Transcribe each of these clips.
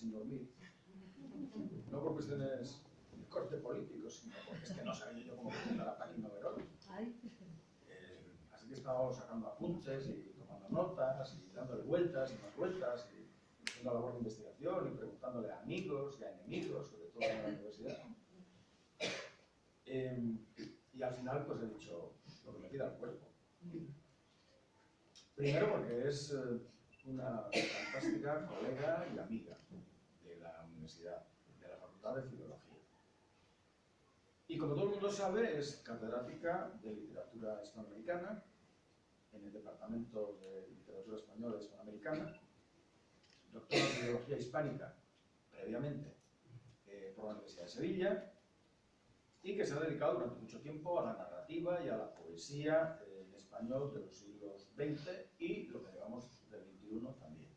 sin dormir, no por cuestiones de corte político, sino porque es que no sabía yo cómo presentar a Paqui Noguerol. Así que estábamos sacando apuntes y tomando notas y dándole vueltas y más vueltas y haciendo labor de investigación y preguntándole a amigos y a enemigos, sobre todo en la universidad. Y al final pues he dicho lo que me pida el cuerpo. Primero porque es una fantástica colega y amiga de la universidad, de la Facultad de Filología. Y como todo el mundo sabe, es catedrática de literatura hispanoamericana en el Departamento de Literatura Española y Hispanoamericana, doctora en Filología Hispánica previamente por la Universidad de Sevilla, y que se ha dedicado durante mucho tiempo a la narrativa y a la poesía en español de los siglos XX y lo que llevamos del XXI también.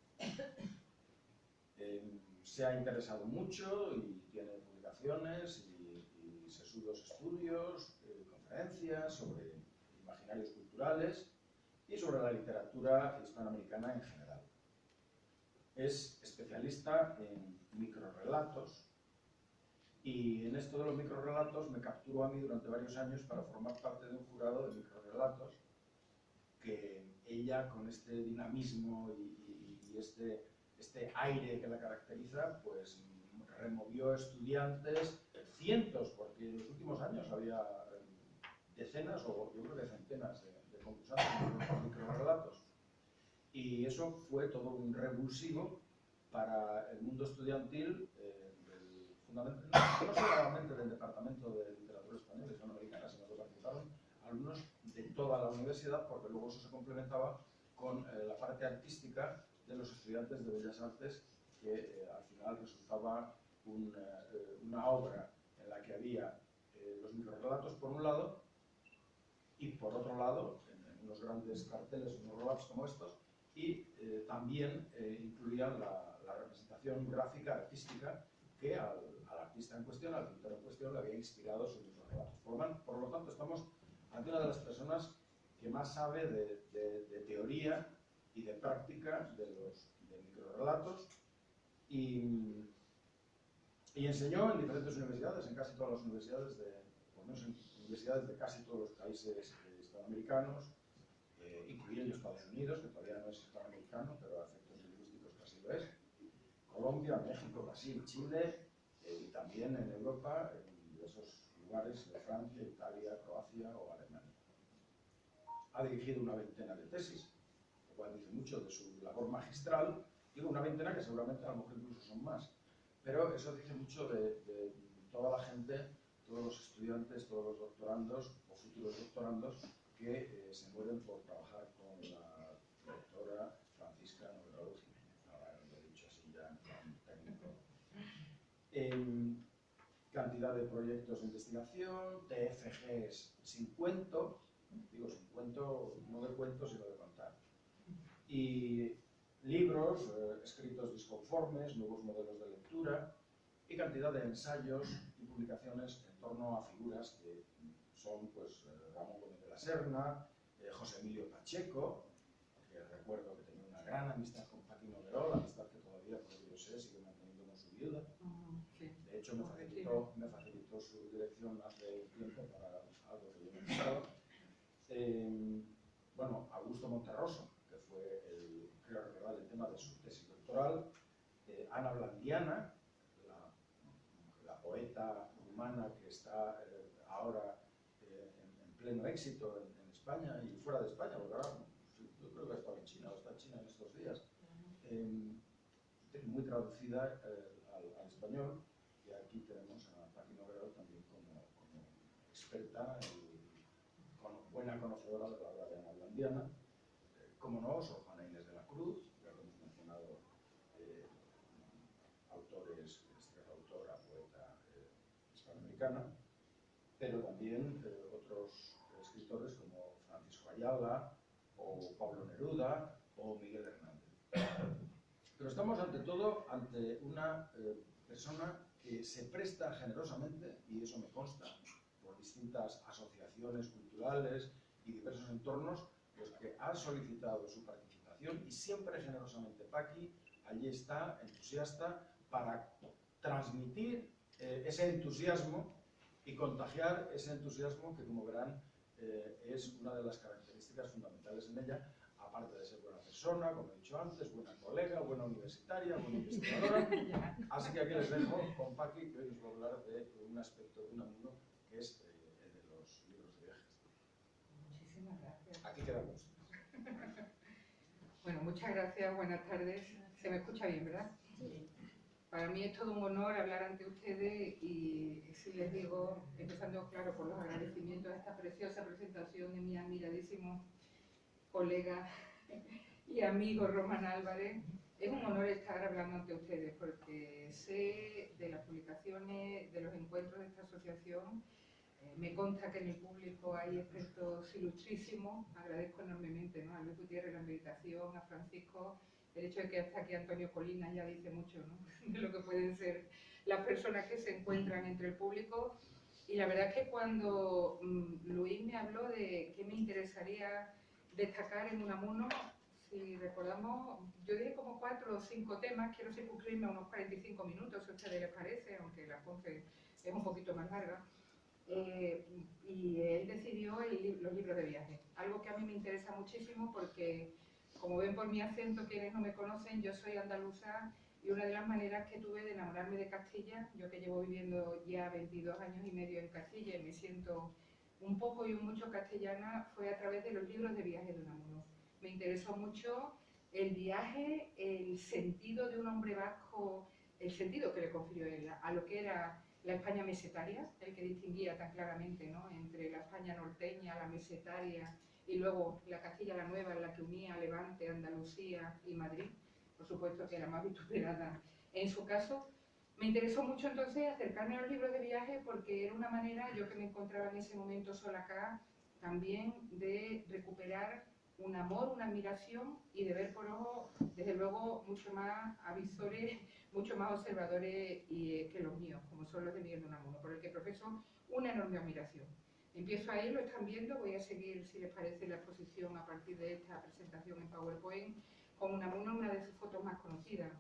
Se ha interesado mucho y tiene publicaciones y sesudos estudios, conferencias sobre imaginarios culturales y sobre la literatura hispanoamericana en general. Es especialista en microrrelatos. Y en esto de los microrrelatos me capturó a mí durante varios años para formar parte de un jurado de microrrelatos que ella, con este dinamismo y este aire que la caracteriza, pues removió estudiantes, cientos, porque en los últimos años había decenas o yo creo que centenas de concursantes en microrrelatos. Y eso fue todo un revulsivo para el mundo estudiantil, no solamente del Departamento de Literatura Española y Hispanoamericana, sino que participaron alumnos de toda la universidad, porque luego eso se complementaba con la parte artística de los estudiantes de Bellas Artes, que al final resultaba una obra en la que había los microrrelatos por un lado, y por otro lado, en unos grandes carteles, unos roll-ups como estos, y también incluían la representación gráfica, artística, que al artista en cuestión, al pintor en cuestión, le había inspirado sus microrrelatos. Por lo tanto, estamos ante una de las personas que más sabe de teoría y de práctica de microrrelatos, y enseñó en diferentes universidades, en casi todas las universidades, por lo menos en universidades de casi todos los países hispanoamericanos, incluyendo Estados Unidos, que todavía no es hispanoamericano, pero a efectos lingüísticos casi lo es, Colombia, México, Brasil, Chile, y también en Europa, en diversos lugares de Francia, Italia, Croacia o Alemania. Ha dirigido una veintena de tesis, lo cual dice mucho de su labor magistral. Digo una veintena que seguramente a lo mejor incluso son más, pero eso dice mucho de toda la gente, todos los estudiantes, todos los doctorandos o futuros doctorandos que se mueren por trabajar con la doctora Francisca Noguerol Jiménez. Ahora lo he dicho así ya en plan técnico. Cantidad de proyectos de investigación, TFGs sin cuento, digo sin cuento, no de cuentos, sino de contar. Y libros, escritos disconformes, nuevos modelos de lectura, y cantidad de ensayos y publicaciones en torno a figuras que son pues, Ramón Gómez de la Serna, José Emilio Pacheco, que recuerdo que tenía una gran amistad con Paqui Noguerol, amistad que todavía, por lo que yo sé, sigue manteniendo con su viuda. De hecho, me facilitó su dirección hace un tiempo para algo que yo me he pensado. Bueno, Augusto Monterroso, que fue creo recordar el tema de su tesis doctoral, Ana Blandiana, la poeta rumana que está ahora en pleno éxito en España y fuera de España, porque ahora yo creo que ha estado en China, o está en China en estos días, muy traducida al español, y aquí tenemos a Paqui Noguerol también como experta y buena conocedora de la obra de Ana Blandiana. Como no, Sor Juana Inés de la Cruz, ya que hemos mencionado autores, esta autora, poeta hispanoamericana, pero también otros escritores como Francisco Ayala, o Pablo Neruda, o Miguel Hernández. Pero estamos ante todo ante una persona que se presta generosamente, y eso me consta, por distintas asociaciones culturales y diversos entornos, pues que ha solicitado su participación, y siempre generosamente Paqui allí está, entusiasta, para transmitir ese entusiasmo y contagiar ese entusiasmo que, como verán, es una de las características fundamentales en ella, aparte de ser buena persona, como he dicho antes, buena colega, buena universitaria, buena investigadora. Así que aquí les dejo con Paqui, que hoy os va a hablar de un aspecto de Unamuno, que es el de los libros de viajes. Muchísimas gracias. Aquí quedamos. Bueno, muchas gracias, buenas tardes. Se me escucha bien, ¿verdad? Sí. Para mí es todo un honor hablar ante ustedes y si les digo, empezando claro por los agradecimientos a esta preciosa presentación de mi admiradísimo colega y amigo Román Álvarez, es un honor estar hablando ante ustedes porque sé de las publicaciones, de los encuentros de esta asociación. Me consta que en el público hay expertos ilustrísimos. Agradezco enormemente, ¿no?, a Luis Gutiérrez la invitación, a Francisco. El hecho de que hasta aquí Antonio Colinas ya dice mucho, ¿no?, de lo que pueden ser las personas que se encuentran entre el público. Y la verdad es que cuando Luis me habló de qué me interesaría destacar en Unamuno, si recordamos, yo dije como 4 o 5 temas. Quiero circunscribirme a unos 45 minutos, si a ustedes les parece, aunque la confe es un poquito más larga. Y él decidió los libros de viaje, algo que a mí me interesa muchísimo porque, como ven por mi acento, quienes no me conocen, yo soy andaluza y una de las maneras que tuve de enamorarme de Castilla, yo que llevo viviendo ya 22 años y medio en Castilla y me siento un poco y un mucho castellana, fue a través de los libros de viaje de Unamuno. Me interesó mucho el viaje, el sentido de un hombre vasco, el sentido que le confirió él a lo que era la España mesetaria, el que distinguía tan claramente, ¿no?, entre la España norteña, la mesetaria, y luego la Castilla la Nueva, en la que unía Levante, Andalucía y Madrid, por supuesto que era más vituperada en su caso. Me interesó mucho entonces acercarme a los libros de viaje porque era una manera, yo que me encontraba en ese momento sola acá, también de recuperar un amor, una admiración y de ver por ojos, desde luego, mucho más avisores, mucho más observadores que los míos, como son los de Miguel de Unamuno, por el que profeso una enorme admiración. Empiezo ahí, lo están viendo, voy a seguir, si les parece, la exposición a partir de esta presentación en PowerPoint, con Unamuno, una de sus fotos más conocidas,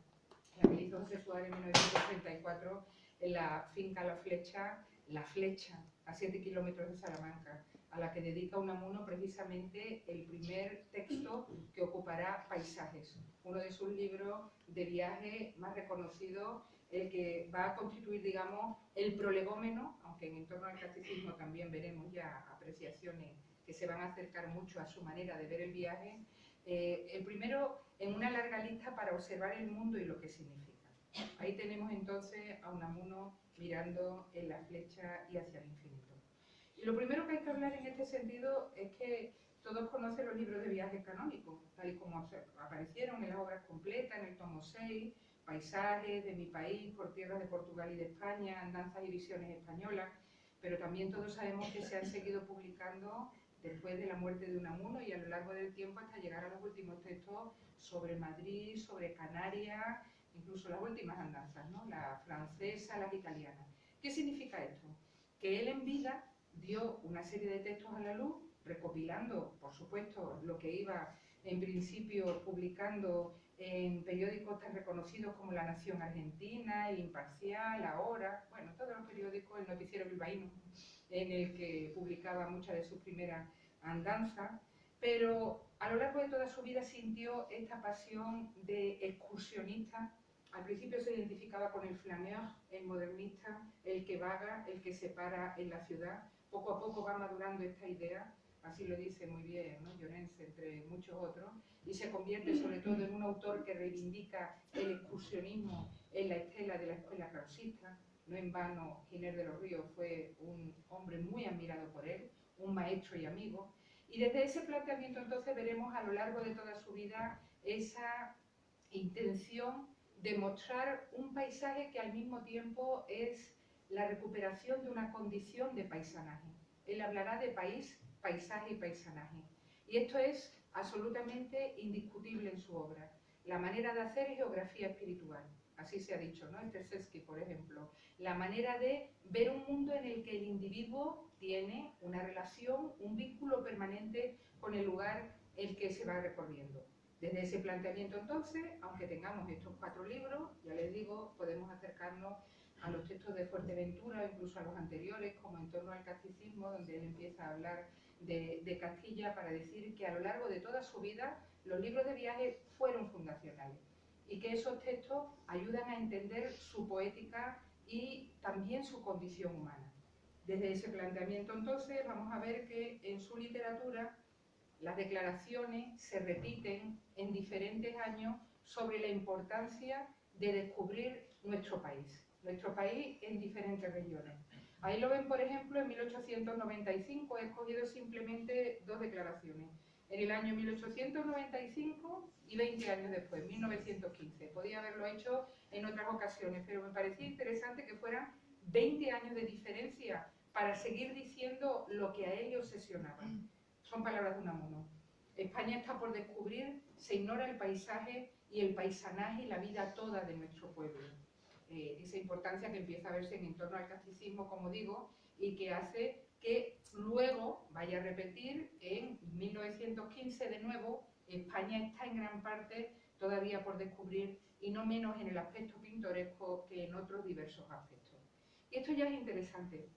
la que hizo José Suárez en 1934 en la finca La Flecha, a 7 kilómetros de Salamanca, a la que dedica Unamuno precisamente el primer texto que ocupará Paisajes, uno de sus libros de viaje más reconocidos, el que va a constituir, digamos, el prolegómeno, aunque en torno al catecismo también veremos ya apreciaciones que se van a acercar mucho a su manera de ver el viaje, el primero en una larga lista para observar el mundo y lo que significa. Ahí tenemos entonces a Unamuno mirando en la flecha y hacia el infinito. Y lo primero que hay que hablar en este sentido es que todos conocen los libros de viaje canónicos, tal y como aparecieron en las obras completas, en el tomo 6, Paisajes, De mi país, Por tierras de Portugal y de España, Andanzas y visiones españolas, pero también todos sabemos que se han seguido publicando después de la muerte de Unamuno y a lo largo del tiempo hasta llegar a los últimos textos sobre Madrid, sobre Canarias, incluso las últimas andanzas, ¿no?, la francesa, las italianas. ¿Qué significa esto? Que él en vida dio una serie de textos a la luz, recopilando, por supuesto, lo que iba en principio publicando en periódicos tan reconocidos como La Nación Argentina, El Imparcial, Ahora, bueno, todos los periódicos, el Noticiero Bilbaíno, en el que publicaba muchas de sus primeras andanzas, pero a lo largo de toda su vida sintió esta pasión de excursionista. Al principio se identificaba con el flaneur, el modernista, el que vaga, el que se para en la ciudad. Poco a poco va madurando esta idea, así lo dice muy bien, ¿no?, Llorens, entre muchos otros, y se convierte sobre todo en un autor que reivindica el excursionismo en la estela de la escuela krausista. No en vano, Giner de los Ríos fue un hombre muy admirado por él, un maestro y amigo, y desde ese planteamiento entonces veremos a lo largo de toda su vida esa intención de mostrar un paisaje que al mismo tiempo es la recuperación de una condición de paisanaje. Él hablará de país, paisaje y paisanaje. Y esto es absolutamente indiscutible en su obra. La manera de hacer geografía espiritual, así se ha dicho, ¿no?, Sterczewski, por ejemplo. La manera de ver un mundo en el que el individuo tiene una relación, un vínculo permanente con el lugar el que se va recorriendo. Desde ese planteamiento entonces, aunque tengamos estos 4 libros, ya les digo, podemos acercarnos a los textos de Fuerteventura, incluso a los anteriores, como En torno al casticismo, donde él empieza a hablar de Castilla para decir que a lo largo de toda su vida los libros de viaje fueron fundacionales y que esos textos ayudan a entender su poética y también su condición humana. Desde ese planteamiento entonces vamos a ver que en su literatura las declaraciones se repiten en diferentes años sobre la importancia de descubrir nuestro país en diferentes regiones. Ahí lo ven, por ejemplo, en 1895, he escogido simplemente 2 declaraciones. En el año 1895 y 20 años después, 1915. Podía haberlo hecho en otras ocasiones, pero me parecía interesante que fueran 20 años de diferencia para seguir diciendo lo que a él le obsesionaba. Son palabras de Unamuno. España está por descubrir, se ignora el paisaje y el paisanaje y la vida toda de nuestro pueblo. Esa importancia que empieza a verse en torno al casticismo, como digo, y que hace que luego vaya a repetir en 1915 de nuevo. España está en gran parte todavía por descubrir, y no menos en el aspecto pintoresco que en otros diversos aspectos. Y esto ya es interesante.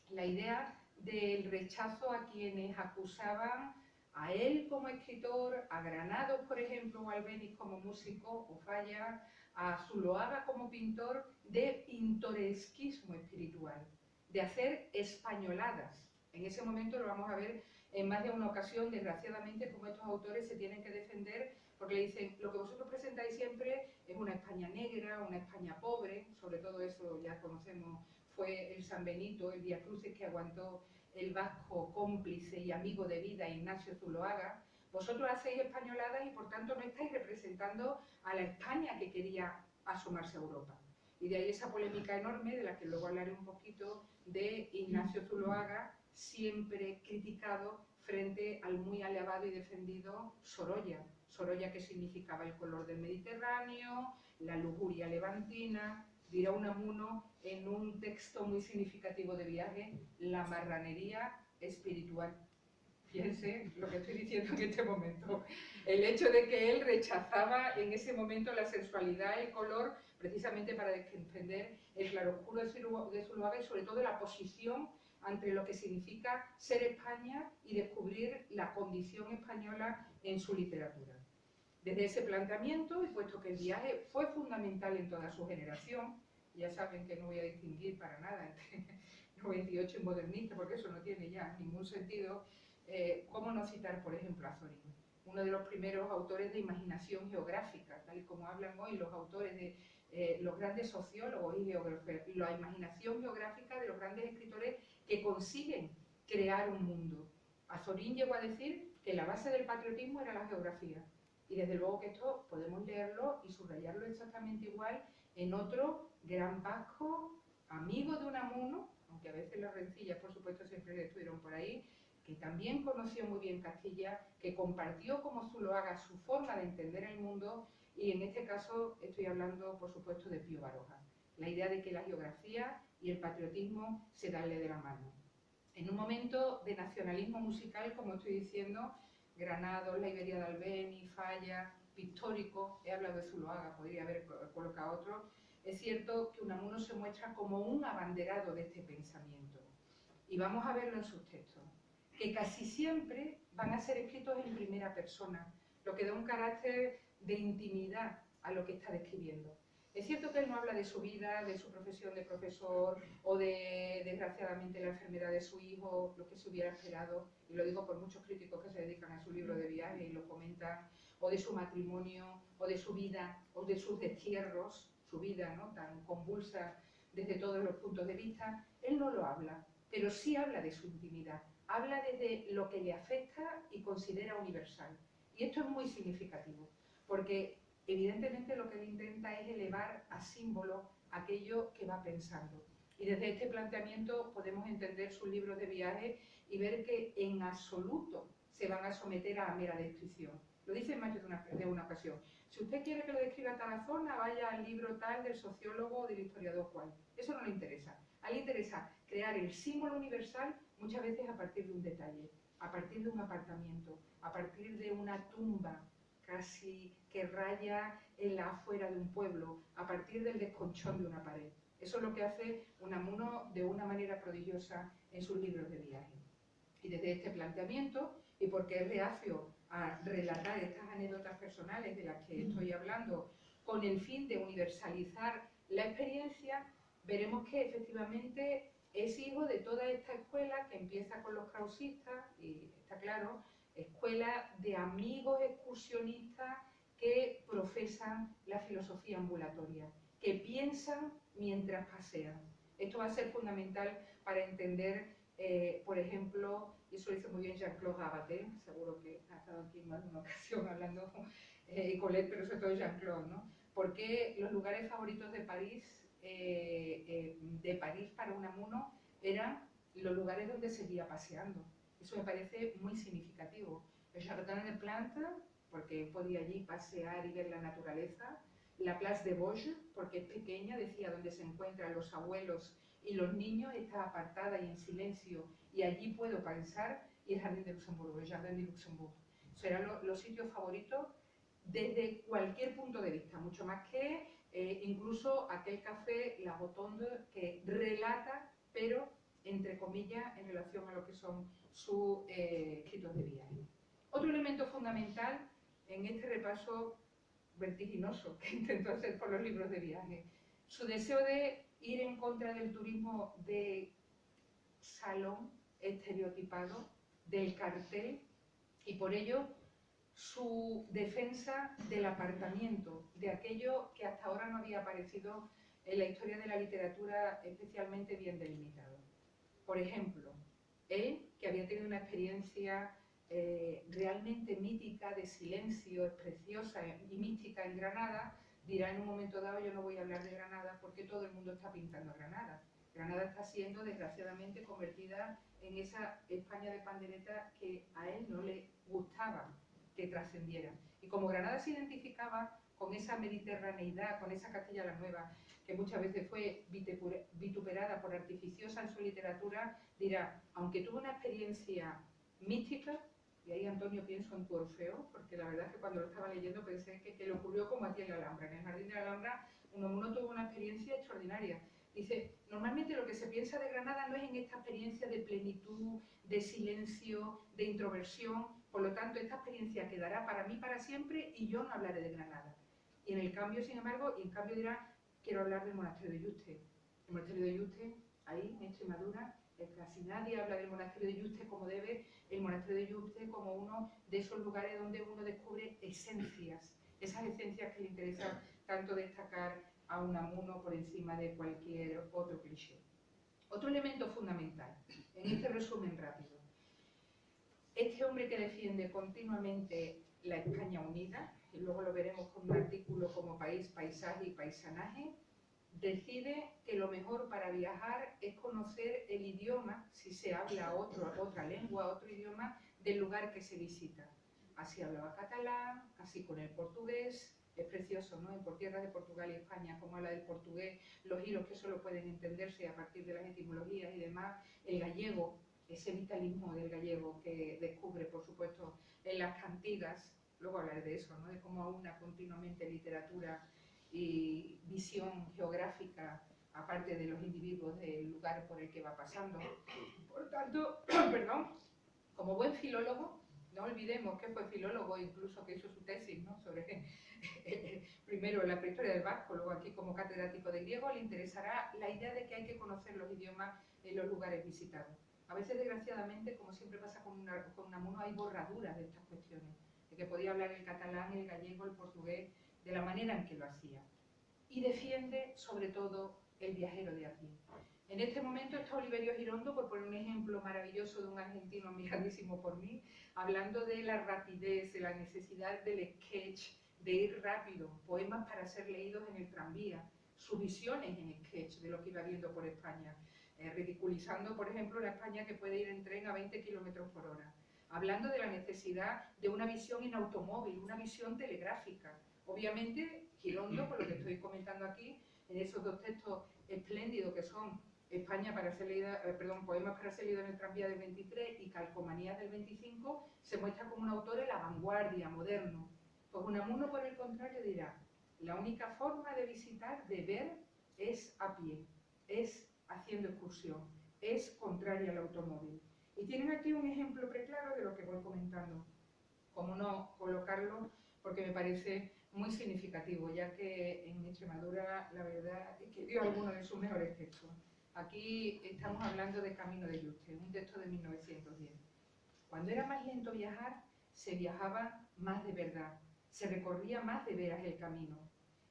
La idea del rechazo a quienes acusaban a él como escritor, a Granados, por ejemplo, o Albéniz como músico, o Falla, a Zuloaga como pintor, de pintoresquismo espiritual, de hacer españoladas. En ese momento lo vamos a ver en más de una ocasión, desgraciadamente, como estos autores se tienen que defender porque le dicen, lo que vosotros presentáis siempre es una España negra, una España pobre, sobre todo eso ya conocemos, fue el San Benito, el Vía Crucis que aguantó el vasco cómplice y amigo de vida Ignacio Zuloaga. Vosotros hacéis españoladas y por tanto no estáis representando a la España que quería asomarse a Europa. Y de ahí esa polémica enorme, de la que luego hablaré un poquito, de Ignacio Zuloaga, siempre criticado frente al muy alabado y defendido Sorolla. Sorolla, que significaba el color del Mediterráneo, la lujuria levantina, dirá Unamuno en un texto muy significativo de Viaje, la marranería espiritual. Fíjense lo que estoy diciendo en este momento. El hecho de que él rechazaba en ese momento la sensualidad, el color, precisamente para defender el claroscuro de Zuloaga y sobre todo la posición ante lo que significa ser España y descubrir la condición española en su literatura. Desde ese planteamiento, y puesto que el viaje fue fundamental en toda su generación, ya saben que no voy a distinguir para nada entre 98 y modernista, porque eso no tiene ya ningún sentido. ¿Cómo no citar, por ejemplo, a Zorín? Uno de los primeros autores de imaginación geográfica, tal y como hablan hoy los autores de los grandes sociólogos y geógrafos, la imaginación geográfica de los grandes escritores que consiguen crear un mundo. A Zorín llegó a decir que la base del patriotismo era la geografía. Y desde luego que esto podemos leerlo y subrayarlo exactamente igual en otro gran vasco, amigo de Unamuno, aunque a veces las rencillas, por supuesto, siempre estuvieron por ahí, que también conoció muy bien Castilla, que compartió como Zuloaga su forma de entender el mundo, y en este caso estoy hablando, por supuesto, de Pío Baroja. La idea de que la geografía y el patriotismo se dan de la mano. En un momento de nacionalismo musical, como estoy diciendo, Granados, la Iberia de Albéniz, Falla, pictórico, he hablado de Zuloaga, podría haber colocado otro. Es cierto que Unamuno se muestra como un abanderado de este pensamiento. Y vamos a verlo en sus textos, que casi siempre van a ser escritos en primera persona, lo que da un carácter de intimidad a lo que está describiendo. Es cierto que él no habla de su vida, de su profesión de profesor o de, desgraciadamente, la enfermedad de su hijo, lo que se hubiera esperado, y lo digo por muchos críticos que se dedican a su libro de viaje y lo comentan, o de su matrimonio, o de su vida, o de sus destierros, su vida, ¿no?, tan convulsa desde todos los puntos de vista. Él no lo habla, pero sí habla de su intimidad, habla desde lo que le afecta y considera universal. Y esto es muy significativo, porque evidentemente lo que él intenta es elevar a símbolo aquello que va pensando. Y desde este planteamiento podemos entender sus libros de viaje y ver que en absoluto se van a someter a mera descripción. Lo dice en más de una ocasión. Si usted quiere que lo describa tal zona, vaya al libro tal del sociólogo o del historiador cual. Eso no le interesa. A él le interesa crear el símbolo universal muchas veces a partir de un detalle, a partir de un apartamiento, a partir de una tumba casi que raya en la afuera de un pueblo, a partir del desconchón de una pared. Eso es lo que hace Unamuno de una manera prodigiosa en sus libros de viaje. Y desde este planteamiento, y porque es reacio a relatar estas anécdotas personales de las que estoy hablando, con el fin de universalizar la experiencia, veremos que efectivamente es hijo de toda esta escuela que empieza con los krausistas, y está claro, escuela de amigos excursionistas que profesan la filosofía ambulatoria, que piensan mientras pasean. Esto va a ser fundamental para entender, por ejemplo, y eso lo dice muy bien Jean-Claude Rabaté, seguro que ha estado aquí en más de una ocasión hablando Colette, pero sobre todo Jean-Claude, ¿no? Porque los lugares favoritos de París para Unamuno eran los lugares donde seguía paseando. Eso me parece muy significativo. El Jardin des Plantes, porque podía allí pasear y ver la naturaleza. La Place de Vosges, porque es pequeña, decía, donde se encuentran los abuelos y los niños, está apartada y en silencio, y allí puedo pensar. Y el Jardín de Luxemburgo, el Jardin de Luxemburgo. Eso eran los sitios favoritos desde cualquier punto de vista, mucho más que incluso aquel café La Rotonde que relata, pero entre comillas, en relación a lo que son sus escritos de viaje. Otro elemento fundamental en este repaso vertiginoso que intentó hacer por los libros de viaje, su deseo de ir en contra del turismo de salón estereotipado, del cartel, y por ello su defensa del apartamiento, de aquello que hasta ahora no había aparecido en la historia de la literatura especialmente bien delimitado. Por ejemplo, él, que había tenido una experiencia realmente mítica de silencio, preciosa y mística en Granada, dirá en un momento dado: yo no voy a hablar de Granada porque todo el mundo está pintando Granada. Granada está siendo desgraciadamente convertida en esa España de pandereta que a él no le gustaba que trascendiera. Y como Granada se identificaba con esa mediterraneidad, con esa Castilla la Nueva, que muchas veces fue vituperada por artificiosa en su literatura, dirá, aunque tuvo una experiencia mística, y ahí, Antonio, pienso en tu Orfeo, porque la verdad es que cuando lo estaba leyendo pensé que le ocurrió como a ti en la Alhambra. En el Jardín de la Alhambra Unamuno tuvo una experiencia extraordinaria. Dice, normalmente lo que se piensa de Granada no es en esta experiencia de plenitud, de silencio, de introversión, por lo tanto esta experiencia quedará para mí para siempre y yo no hablaré de Granada. Y en el cambio, sin embargo, dirá, quiero hablar del monasterio de Yuste. El monasterio de Yuste, ahí en Extremadura, casi nadie habla del monasterio de Yuste como debe, el monasterio de Yuste como uno de esos lugares donde uno descubre esencias, esas esencias que le interesa tanto destacar a Unamuno por encima de cualquier otro cliché. Otro elemento fundamental, en este resumen rápido, este hombre que defiende continuamente la España unida, y luego lo veremos con un artículo como País, Paisaje y Paisanaje, decide que lo mejor para viajar es conocer el idioma, si se habla otra lengua, otro idioma, del lugar que se visita. Así hablaba catalán, así con el portugués. Es precioso, ¿no? En Por tierras de Portugal y España, como habla del portugués, los hilos que solo pueden entenderse a partir de las etimologías y demás. El gallego, ese vitalismo del gallego que descubre, por supuesto, en las cantigas. Luego hablaré de eso, ¿no? De cómo aúna continuamente literatura y visión geográfica, aparte de los individuos del lugar por el que va pasando. Por tanto, perdón, como buen filólogo, no olvidemos que fue filólogo, incluso que hizo su tesis, ¿no? Sobre primero la prehistoria del vasco, luego aquí como catedrático de griego, le interesará la idea de que hay que conocer los idiomas en los lugares visitados. A veces, desgraciadamente, como siempre pasa con Unamuno, hay borraduras de estas cuestiones, de que podía hablar el catalán, el gallego, el portugués, de la manera en que lo hacía. Y defiende, sobre todo, el viajero de a pie. En este momento está Oliverio Girondo, por poner un ejemplo maravilloso de un argentino admiradísimo por mí, hablando de la rapidez, de la necesidad del sketch, de ir rápido, poemas para ser leídos en el tranvía, sus visiones en sketch de lo que iba viendo por España, ridiculizando, por ejemplo, la España que puede ir en tren a 20 km por hora, hablando de la necesidad de una visión en automóvil, una visión telegráfica. Obviamente, Girondo, por lo que estoy comentando aquí, en esos dos textos espléndidos que son España para ser leída, poemas para ser leídos en el tranvía del 23 y Calcomanías del 25, se muestra como un autor en la vanguardia, moderno. Pues Unamuno, por el contrario, dirá, la única forma de visitar, de ver, es a pie, es haciendo excursión, es contraria al automóvil. Y tienen aquí un ejemplo preclaro de lo que voy comentando. Cómo no colocarlo, porque me parece muy significativo, ya que en Extremadura la verdad es que dio algunos de sus mejores textos. Aquí estamos hablando de Camino de Yuste, un texto de 1910. Cuando era más lento viajar, se viajaba más de verdad, se recorría más de veras el camino.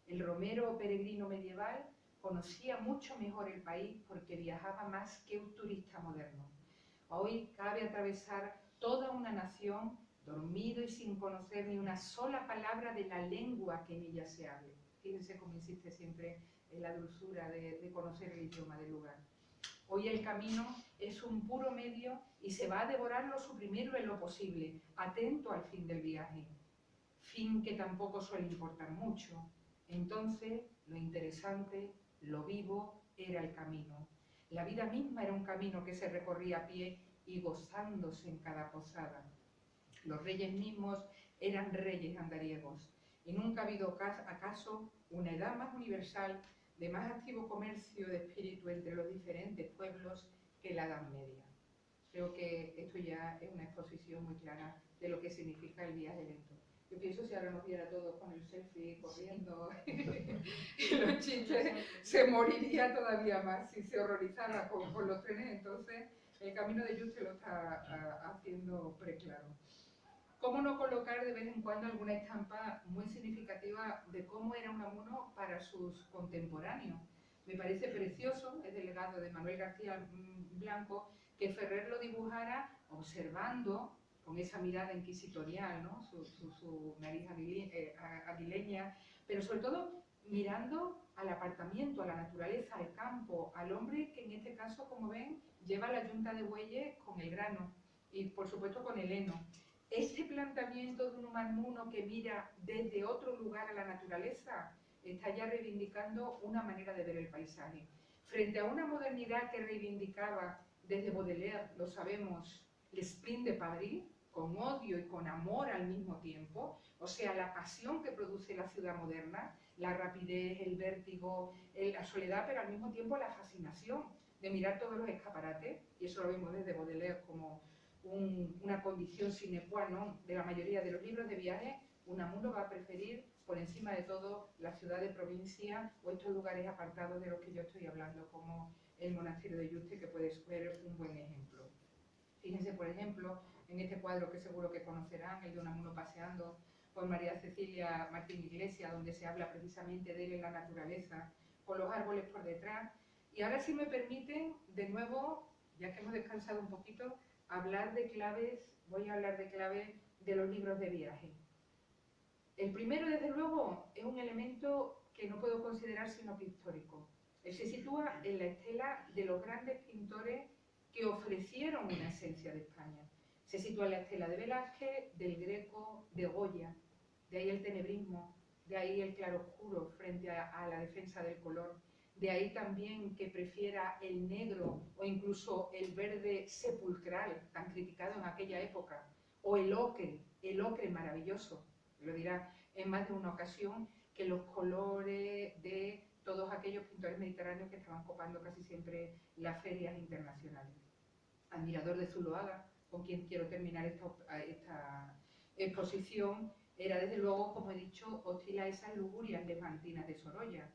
El romero o peregrino medieval conocía mucho mejor el país porque viajaba más que un turista moderno. Hoy cabe atravesar toda una nación dormido y sin conocer ni una sola palabra de la lengua que en ella se hable. Fíjense cómo insiste siempre en la dulzura de conocer el idioma del lugar. Hoy el camino es un puro medio y se va a devorarlo, suprimirlo en lo posible, atento al fin del viaje. Fin que tampoco suele importar mucho. Entonces, lo interesante, lo vivo, era el camino. La vida misma era un camino que se recorría a pie y gozándose en cada posada. Los reyes mismos eran reyes andariegos, y nunca ha habido acaso una edad más universal, de más activo comercio de espíritu entre los diferentes pueblos que la Edad Media. Creo que esto ya es una exposición muy clara de lo que significa el viaje lento. Yo pienso si ahora nos viera todos con el selfie corriendo y los chistes, se moriría todavía más si se horrorizara con los trenes. Entonces, el Camino de Yuste lo está haciendo preclaro. ¿Cómo no colocar de vez en cuando alguna estampa muy significativa de cómo era Unamuno para sus contemporáneos? Me parece precioso, es del legado de Manuel García Blanco, que Ferrer lo dibujara observando, con esa mirada inquisitorial, ¿no? su nariz aguileña, pero sobre todo mirando al apartamiento, a la naturaleza, al campo, al hombre que en este caso, como ven, lleva la yunta de bueyes con el grano y por supuesto con el heno. Este planteamiento de un Unamuno que mira desde otro lugar a la naturaleza está ya reivindicando una manera de ver el paisaje. Frente a una modernidad que reivindicaba desde Baudelaire, lo sabemos, el spleen de París, con odio y con amor al mismo tiempo, o sea, la pasión que produce la ciudad moderna, la rapidez, el vértigo, la soledad, pero al mismo tiempo la fascinación de mirar todos los escaparates, y eso lo vemos desde Baudelaire como una condición sine qua non de la mayoría de los libros de viaje. Unamuno va a preferir por encima de todo la ciudad de provincia o estos lugares apartados de los que yo estoy hablando, como el monasterio de Yuste, que puede ser un buen ejemplo. Fíjense, por ejemplo, en este cuadro que seguro que conocerán, el de Unamuno paseando por María Cecilia Martín Iglesias, donde se habla precisamente de él en la naturaleza, con los árboles por detrás. Y ahora, si me permiten, de nuevo, ya que hemos descansado un poquito, hablar de claves, voy a hablar de claves de los libros de viaje. El primero, desde luego, es un elemento que no puedo considerar sino pictórico. Él se sitúa en la estela de los grandes pintores que ofrecieron una esencia de España. Se sitúa en la estela de Velázquez, del Greco, de Goya. De ahí el tenebrismo, de ahí el claroscuro frente a la defensa del color. De ahí también que prefiera el negro o incluso el verde sepulcral, tan criticado en aquella época, o el ocre maravilloso, lo dirá en más de una ocasión, que los colores de todos aquellos pintores mediterráneos que estaban copando casi siempre las ferias internacionales. Admirador de Zuloaga, con quien quiero terminar esta exposición, era desde luego, como he dicho, hostil a esas lugurias levantinas de Sorolla.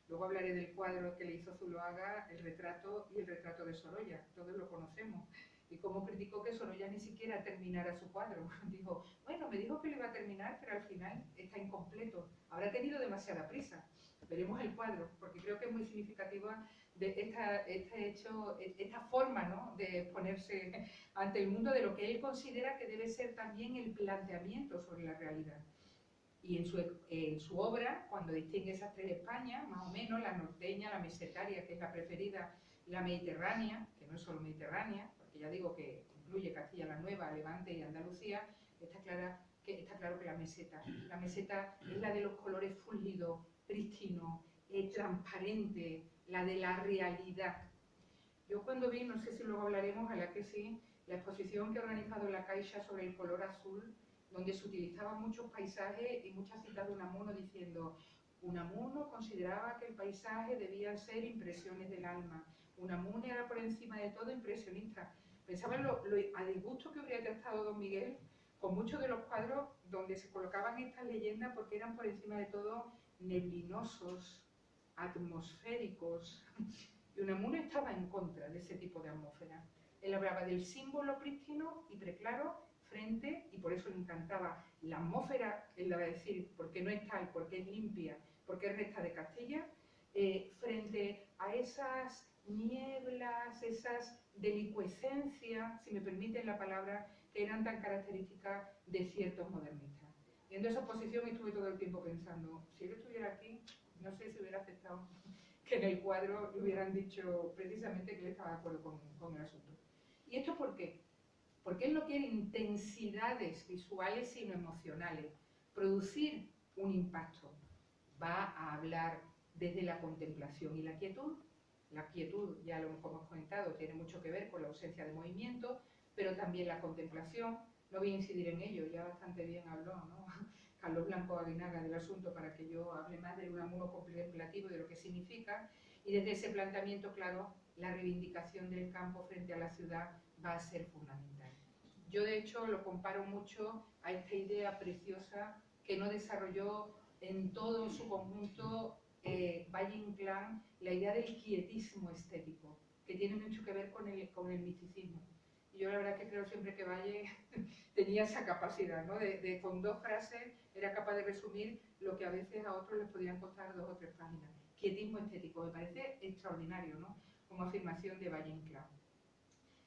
Luego hablaré del cuadro que le hizo Zuloaga, el retrato y el retrato de Sorolla, todos lo conocemos. Y cómo criticó que Sorolla ni siquiera terminara su cuadro. Dijo, bueno, me dijo que lo iba a terminar, pero al final está incompleto. Habrá tenido demasiada prisa. Veremos el cuadro, porque creo que es muy significativa de este hecho, esta forma, ¿no?, de ponerse ante el mundo de lo que él considera que debe ser también el planteamiento sobre la realidad. Y en su obra, cuando distingue esas tres Españas, más o menos, la norteña, la mesetaria, que es la preferida, la mediterránea, que no es solo mediterránea, porque ya digo que incluye Castilla la Nueva, Levante y Andalucía, está claro que la meseta es la de los colores fúlgidos, prístinos, transparente, la de la realidad. Yo cuando vi, no sé si luego hablaremos, ojalá que sí, la exposición que ha organizado la Caixa sobre el color azul, donde se utilizaban muchos paisajes y muchas citas de Unamuno diciendo: Unamuno consideraba que el paisaje debían ser impresiones del alma. Unamuno era por encima de todo impresionista. Pensaba en lo a disgusto que hubiera tratado don Miguel con muchos de los cuadros donde se colocaban estas leyendas, porque eran por encima de todo neblinosos, atmosféricos. Y Unamuno estaba en contra de ese tipo de atmósfera. Él hablaba del símbolo prístino y preclaro frente, y por eso le encantaba la atmósfera, él le va a decir, porque no es tal, porque es limpia, porque es recta de Castilla, frente a esas nieblas, esas delicuescencias, si me permiten la palabra, que eran tan características de ciertos modernistas. Viendo esa posición estuve todo el tiempo pensando, si él estuviera aquí, no sé si hubiera aceptado que en el cuadro le hubieran dicho precisamente que él estaba de acuerdo con el asunto. ¿Y esto por qué? Porque él no quiere intensidades visuales sino emocionales. Producir un impacto va a hablar desde la contemplación y la quietud. La quietud, ya lo hemos comentado, tiene mucho que ver con la ausencia de movimiento, pero también la contemplación. No voy a incidir en ello, ya bastante bien habló, ¿no? Carlos Blanco Aguinaga del asunto, para que yo hable más del Unamuno contemplativo, de lo que significa, y desde ese planteamiento, claro, la reivindicación del campo frente a la ciudad va a ser fundamental. Yo, de hecho, lo comparo mucho a esta idea preciosa que no desarrolló en todo su conjunto Valle Inclán, la idea del quietismo estético, que tiene mucho que ver con el misticismo. Y yo la verdad que creo siempre que Valle tenía esa capacidad, ¿no? De con dos frases era capaz de resumir lo que a veces a otros les podían costar 2 o 3 páginas. Quietismo estético, me parece extraordinario, ¿no? Como afirmación de Valle Inclán.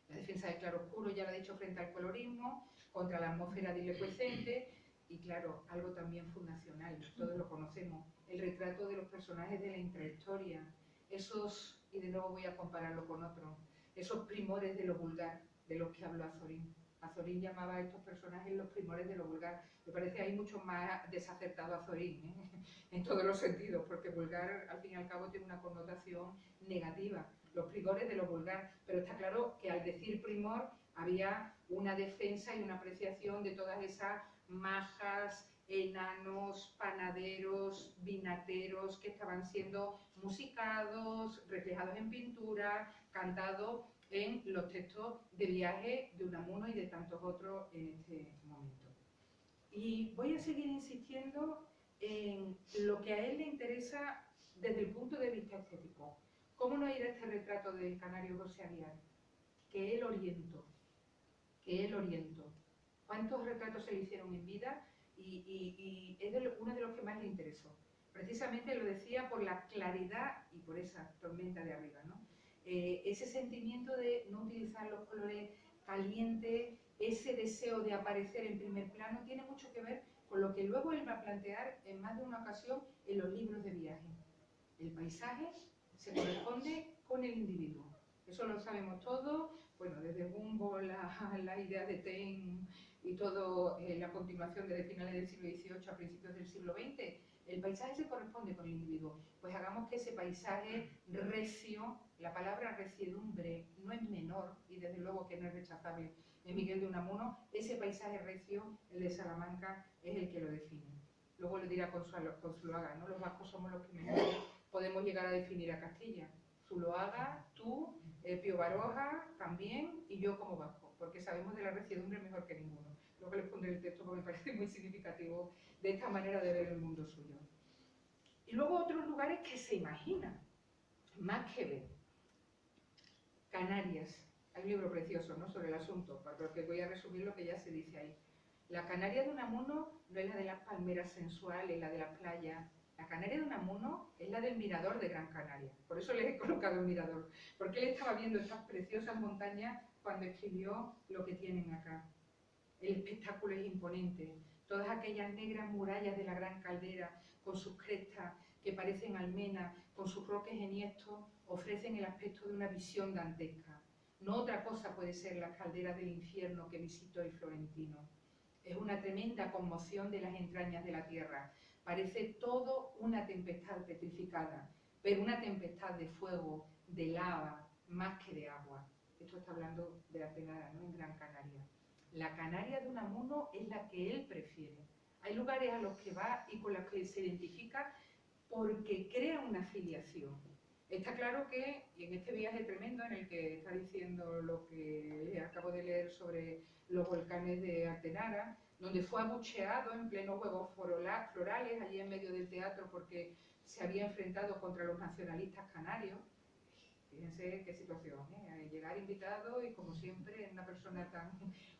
La defensa del claroscuro, ya lo he dicho, frente al colorismo, contra la atmósfera dilecuescente, y claro, algo también fundacional, todos lo conocemos, el retrato de los personajes de la intrahistoria, esos, y de nuevo voy a compararlo con otros, esos primores de lo vulgar, de los que habló Azorín. Azorín llamaba a estos personajes los primores de lo vulgar. Me parece ahí mucho más desacertado Azorín, en todos los sentidos, porque vulgar al fin y al cabo tiene una connotación negativa, los primores de lo vulgar, pero está claro que al decir primor había una defensa y una apreciación de todas esas majas, enanos, panaderos, vinateros que estaban siendo musicados, reflejados en pintura, cantados en los textos de viaje de Unamuno y de tantos otros en este momento. Y voy a seguir insistiendo en lo que a él le interesa desde el punto de vista estético. ¿Cómo no ir a este retrato del canario José Aguiar? Que él orientó, ¿Cuántos retratos se le hicieron en vida? Y es uno de los que más le interesó. Precisamente lo decía por la claridad y por esa tormenta de arriba, ¿no? Ese sentimiento de no utilizar los colores calientes, ese deseo de aparecer en primer plano, tiene mucho que ver con lo que luego él va a plantear en más de una ocasión en los libros de viaje. El paisaje se corresponde con el individuo. Eso lo sabemos todos, bueno, desde Humboldt, la idea de Taine y todo la continuación desde finales del siglo XVIII a principios del siglo XX. El paisaje se corresponde con el individuo. Pues hagamos que ese paisaje recio, la palabra resiedumbre no es menor y desde luego que no es rechazable en Miguel de Unamuno, ese paisaje recio, el de Salamanca, es el que lo define. Luego le dirá Zuloaga, ¿no? Los vascos somos los que mejor podemos llegar a definir a Castilla. Zuloaga, tú, Pío Baroja también, y yo como vasco, porque sabemos de la resiedumbre mejor que ninguno. Luego les pondré el texto porque me parece muy significativo de esta manera de ver el mundo suyo. Y luego otros lugares que se imaginan, más que ver. Canarias, hay un libro precioso, ¿no?, sobre el asunto, pero que voy a resumir lo que ya se dice ahí. La Canaria de Unamuno no es la de las palmeras sensuales, la de la playa. La Canaria de Unamuno es la del mirador de Gran Canaria. Por eso les he colocado el mirador, porque él estaba viendo estas preciosas montañas cuando escribió lo que tienen acá. El espectáculo es imponente. Todas aquellas negras murallas de la Gran Caldera, con sus crestas que parecen almenas, con sus roques enhiestos, ofrecen el aspecto de una visión dantesca. No otra cosa puede ser las calderas del infierno que visitó el florentino. Es una tremenda conmoción de las entrañas de la tierra. Parece todo una tempestad petrificada, pero una tempestad de fuego, de lava, más que de agua. Esto está hablando de la Penara, ¿no?, en Gran Canaria. La canaria de Unamuno es la que él prefiere. Hay lugares a los que va y con los que se identifica porque crea una filiación. Está claro que, y en este viaje tremendo en el que está diciendo lo que acabo de leer sobre los volcanes de Artenara, donde fue abucheado en pleno juegos florales, allí en medio del teatro, porque se había enfrentado contra los nacionalistas canarios. Fíjense qué situación, ¿eh? Llegar invitado y, como siempre, una persona tan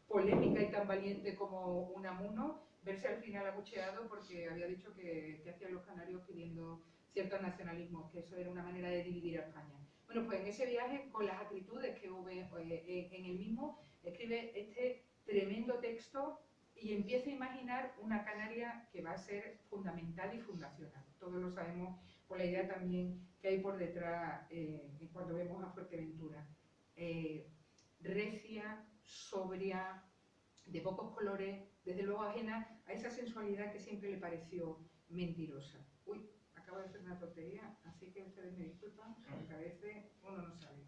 polémica y tan valiente como Unamuno, verse al final abucheado porque había dicho que hacían los canarios pidiendo ciertos nacionalismos, que eso era una manera de dividir a España. Bueno, pues en ese viaje, con las actitudes que hubo en el mismo, escribe este tremendo texto y empieza a imaginar una Canaria que va a ser fundamental y fundacional. Todos lo sabemos por la idea también que hay por detrás cuando vemos a Fuerteventura. Recia, sobria, de pocos colores, desde luego ajena a esa sensualidad que siempre le pareció mentirosa. Uy, acabo de hacer una tontería, así que ustedes me disculpan, porque a veces uno no sabe.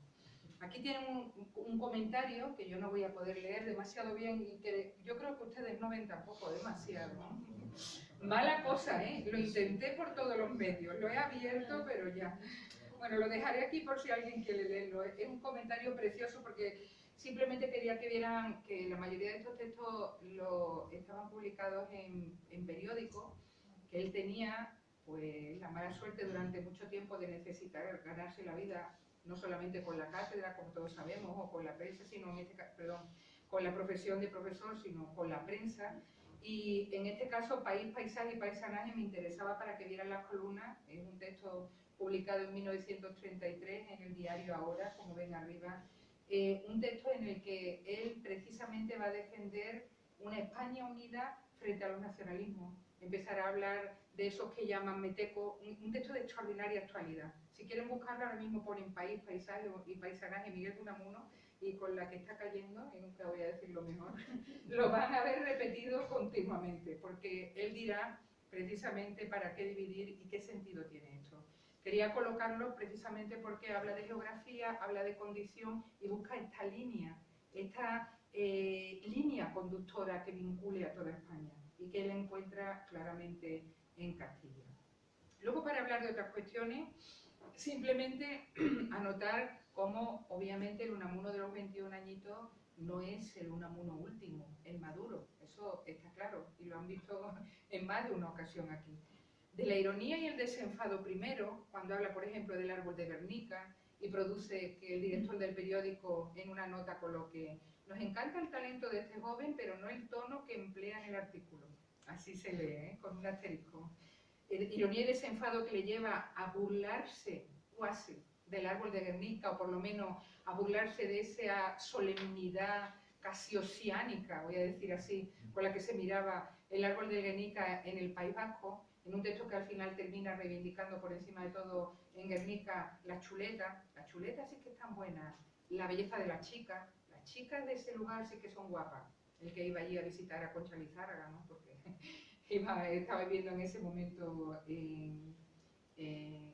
Aquí tienen un comentario que yo no voy a poder leer demasiado bien y que yo creo que ustedes no ven tampoco demasiado, ¿no? Mala cosa, ¿eh? Lo intenté por todos los medios, lo he abierto, pero ya. Bueno, lo dejaré aquí por si alguien quiere leerlo. Es un comentario precioso porque simplemente quería que vieran que la mayoría de estos textos estaban publicados en periódicos, que él tenía pues la mala suerte durante mucho tiempo de necesitar ganarse la vida, no solamente con la cátedra, como todos sabemos, o con la prensa, sino con la profesión de profesor, sino con la prensa. Y en este caso, País, Paisaje y Paisanaje me interesaba para que vieran las columnas. Es un texto publicado en 1933 en el diario Ahora, como ven arriba. Un texto en el que él precisamente va a defender una España unida frente a los nacionalismos. Empezar a hablar de esos que llaman meteco, un texto de extraordinaria actualidad. Si quieren buscarlo, ahora mismo ponen País, Paisaje y Paisanaje, Miguel de Unamuno, y con la que está cayendo, y nunca voy a decir lo mejor, lo van a ver repetido continuamente, porque él dirá precisamente para qué dividir y qué sentido tiene esto. Quería colocarlo precisamente porque habla de geografía, habla de condición y busca esta línea conductora que vincule a toda España y que él encuentra claramente en Castilla. Luego, para hablar de otras cuestiones, simplemente anotar cómo, obviamente, el Unamuno de los 21 añitos no es el Unamuno último, el maduro, eso está claro, y lo han visto en más de una ocasión aquí. De la ironía y el desenfado primero, cuando habla, por ejemplo, del árbol de Guernica, y produce que el director del periódico en una nota coloque: nos encanta el talento de este joven, pero no el tono que emplea en el artículo. Así se lee, con un asterisco. Ironía y desenfado que le lleva a burlarse cuasi del árbol de Guernica, o por lo menos a burlarse de esa solemnidad casi oceánica, voy a decir así, con la que se miraba el árbol de Guernica en el País Vasco, en un texto que al final termina reivindicando por encima de todo en Guernica las chuletas sí que están buenas, la belleza de las chicas de ese lugar sí que son guapas. El que iba allí a visitar a Concha Lizárraga, ¿no? Porque estaba viviendo en ese momento en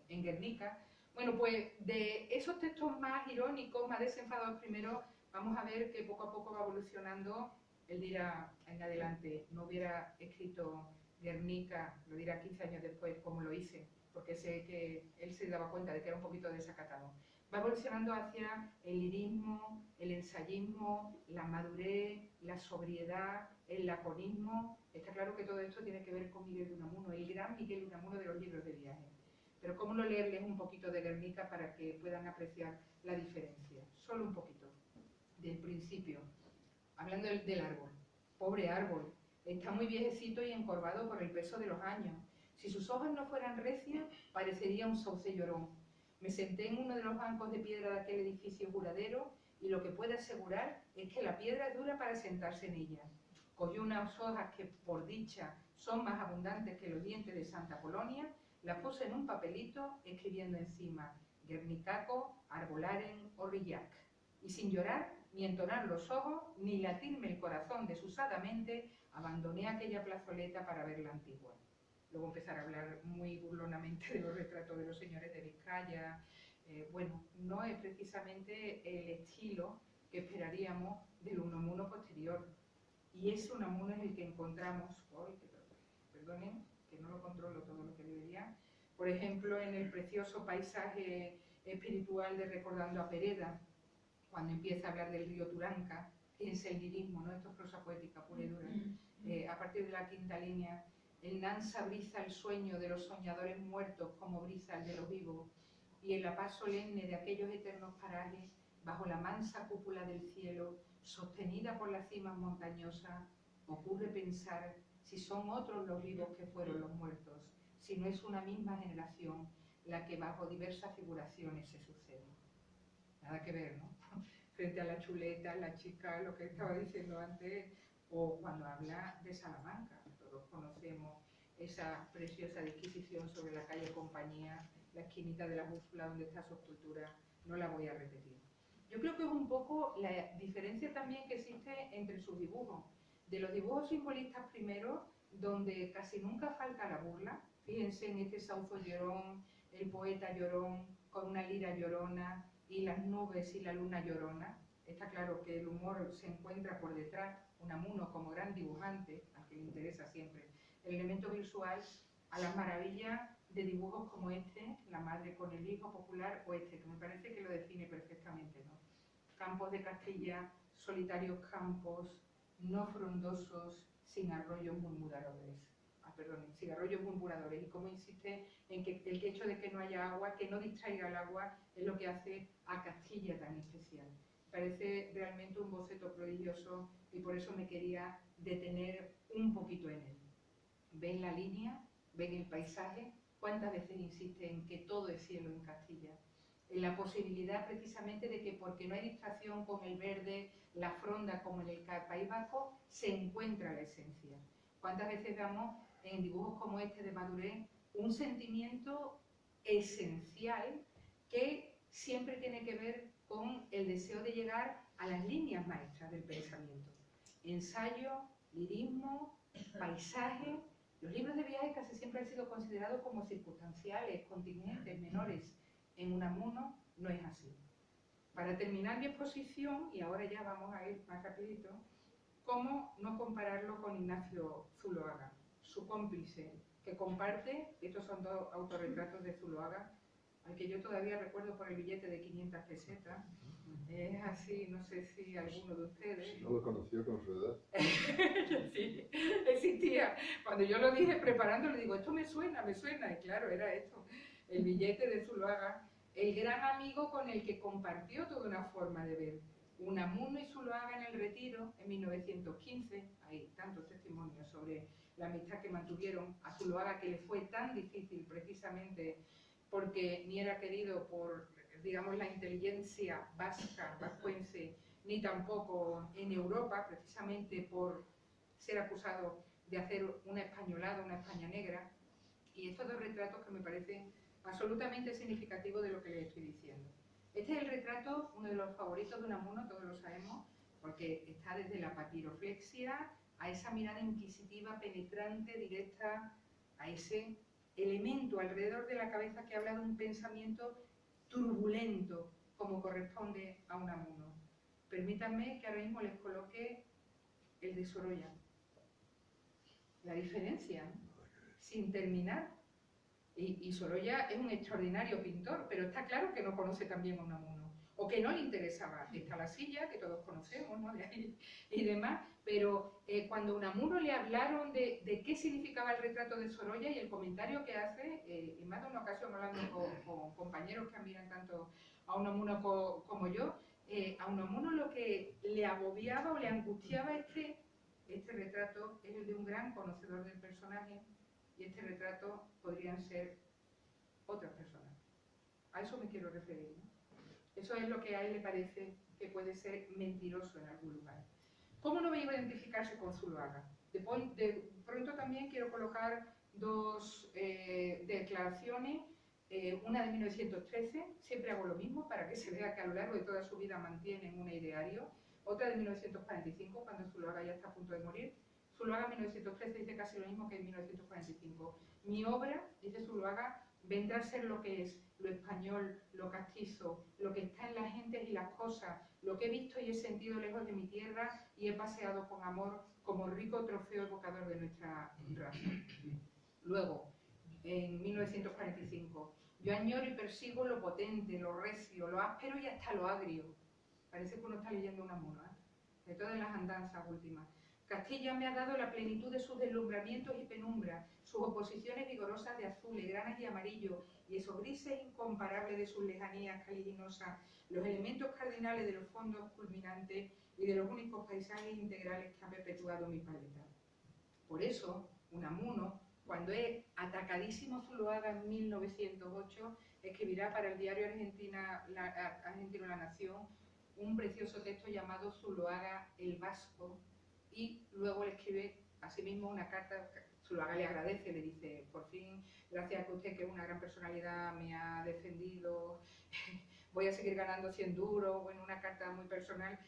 Guernica. Bueno, pues de esos textos más irónicos, más desenfadados primero, vamos a ver que poco a poco va evolucionando. Él dirá en adelante: no hubiera escrito Guernica, lo dirá 15 años después, como lo hice, porque sé que él se daba cuenta de que era un poquito desacatado. Va evolucionando hacia el lirismo, el ensayismo, la madurez, la sobriedad, el laconismo. Está claro que todo esto tiene que ver con Miguel de Unamuno, el gran Miguel de Unamuno de los libros de viaje. Pero cómo no leerles un poquito de Guernica para que puedan apreciar la diferencia. Solo un poquito, del principio. Hablando del árbol. Pobre árbol. Está muy viejecito y encorvado por el peso de los años. Si sus hojas no fueran recias, parecería un sauce llorón. Me senté en uno de los bancos de piedra de aquel edificio juradero y lo que puedo asegurar es que la piedra es dura para sentarse en ella. Cogí unas hojas que, por dicha, son más abundantes que los dientes de Santa Polonia, las puse en un papelito escribiendo encima: Guernicaco, Arbolaren o Rillac. Y sin llorar, ni entonar los ojos, ni latirme el corazón desusadamente, abandoné aquella plazoleta para ver la antigua. Luego empezar a hablar muy burlonamente de los retratos de los señores de Vizcaya. Bueno, no es precisamente el estilo que esperaríamos del Unamuno posterior. y ese Unamuno es el que encontramos, perdonen, que no lo controlo todo lo que debería, por ejemplo, en el precioso paisaje espiritual de Recordando a Pereda, cuando empieza a hablar del río Turanca, fíjense el lirismo, ¿no? Esto es prosa poética pura y dura. A partir de la quinta línea, el Nansa briza el sueño de los soñadores muertos como brisa el de los vivos, y en la paz solemne de aquellos eternos parajes, bajo la mansa cúpula del cielo, sostenida por las cimas montañosas, ocurre pensar si son otros los vivos que fueron los muertos, si no es una misma generación la que bajo diversas figuraciones se sucede. Nada que ver, ¿no? Frente a la chuleta, la chica, lo que estaba diciendo antes, o cuando habla de Salamanca. Todos conocemos esa preciosa disquisición sobre la calle Compañía, la esquinita de la bússola donde está su escultura, no la voy a repetir. Yo creo que es un poco la diferencia también que existe entre sus dibujos. De los dibujos simbolistas primero, donde casi nunca falta la burla, fíjense en este sauce llorón, el poeta llorón, con una lira llorona, y las nubes y la luna llorona. Está claro que el humor se encuentra por detrás, Unamuno como gran dibujante, al que le interesa siempre el elemento visual, a las maravillas de dibujos como este, La madre con el hijo popular, o este, que me parece que lo define perfectamente, ¿no? Campos de Castilla, solitarios campos, no frondosos, sin arroyos murmuradores. Sin arroyos murmuradores. Y como insiste en que el hecho de que no haya agua, que no distraiga el agua, es lo que hace a Castilla tan especial. Parece realmente un boceto prodigioso y por eso me quería detener un poquito en él. ¿Ven la línea? ¿Ven el paisaje? ¿Cuántas veces insiste en que todo es cielo en Castilla? En la posibilidad precisamente de que porque no hay distracción con el verde, la fronda como en el País Vasco, se encuentra la esencia. ¿Cuántas veces vemos en dibujos como este de Maduré un sentimiento esencial que siempre tiene que ver con el deseo de llegar a las líneas maestras del pensamiento? Ensayo, lirismo, paisaje. Los libros de viaje casi siempre han sido considerados como circunstanciales, contingentes, menores. En Unamuno no es así. Para terminar mi exposición, y ahora ya vamos a ir más rapidito, ¿cómo no compararlo con Ignacio Zuloaga, su cómplice, que comparte, estos son dos autorretratos de Zuloaga, al que yo todavía recuerdo por el billete de 500 pesetas, es así, no sé si alguno de ustedes... ¿No lo conoció con su edad? Sí, existía. Cuando yo lo dije preparando, le digo, esto me suena, y claro, era esto, el billete de Zuloaga, el gran amigo con el que compartió toda una forma de ver. Unamuno y Zuloaga en el Retiro, en 1915, hay tantos testimonios sobre la amistad que mantuvieron, a Zuloaga que le fue tan difícil precisamente porque ni era querido por, digamos, la inteligencia vasca, vascuense, ni tampoco en Europa, precisamente por ser acusado de hacer una españolada, una España negra, y estos dos retratos que me parecen absolutamente significativos de lo que les estoy diciendo. Este es el retrato, uno de los favoritos de Unamuno, todos lo sabemos, porque está desde la papiroflexia a esa mirada inquisitiva, penetrante, directa, a ese elemento alrededor de la cabeza que habla de un pensamiento turbulento, como corresponde a Unamuno. Permítanme que ahora mismo les coloque el de Sorolla. La diferencia, ¿no? Sin terminar. Y Sorolla es un extraordinario pintor, pero está claro que no conoce también a Unamuno, o que no le interesaba. Está la silla, que todos conocemos, ¿no? De ahí, y demás, pero cuando a Unamuno le hablaron de qué significaba el retrato de Sorolla y el comentario que hace, en más de una ocasión hablando con compañeros que admiran tanto a Unamuno como yo, a Unamuno lo que le agobiaba o le angustiaba es que este retrato es el de un gran conocedor del personaje, y este retrato podrían ser otras personas. A eso me quiero referir, ¿no? Eso es lo que a él le parece que puede ser mentiroso en algún lugar. ¿Cómo no va a identificarse con Zuloaga? De pronto también quiero colocar dos declaraciones, una de 1913, siempre hago lo mismo para que se vea que a lo largo de toda su vida mantienen un ideario, otra de 1945, cuando Zuloaga ya está a punto de morir. Zuloaga en 1913 dice casi lo mismo que en 1945. Mi obra, dice Zuloaga, vendrá a ser lo que es, lo español, lo castizo, lo que está en las gentes y las cosas, lo que he visto y he sentido lejos de mi tierra y he paseado con amor como rico trofeo evocador de nuestra raza. Luego, en 1945, yo añoro y persigo lo potente, lo recio, lo áspero y hasta lo agrio. Parece que uno está leyendo Unamuno, de todas las andanzas últimas. Castilla me ha dado la plenitud de sus deslumbramientos y penumbras, sus oposiciones vigorosas de azules, granas y amarillo, y esos grises incomparables de sus lejanías caliginosas, los elementos cardinales de los fondos culminantes y de los únicos paisajes integrales que han perpetuado mi paleta. Por eso, Unamuno, cuando es atacadísimo Zuloaga en 1908, escribirá para el diario argentino La Nación un precioso texto llamado Zuloaga el Vasco, y luego le escribe a sí mismo una carta. Zuloaga le agradece, le dice: por fin, gracias a usted, que es una gran personalidad, me ha defendido, voy a seguir ganando 100 duros, bueno, una carta muy personal.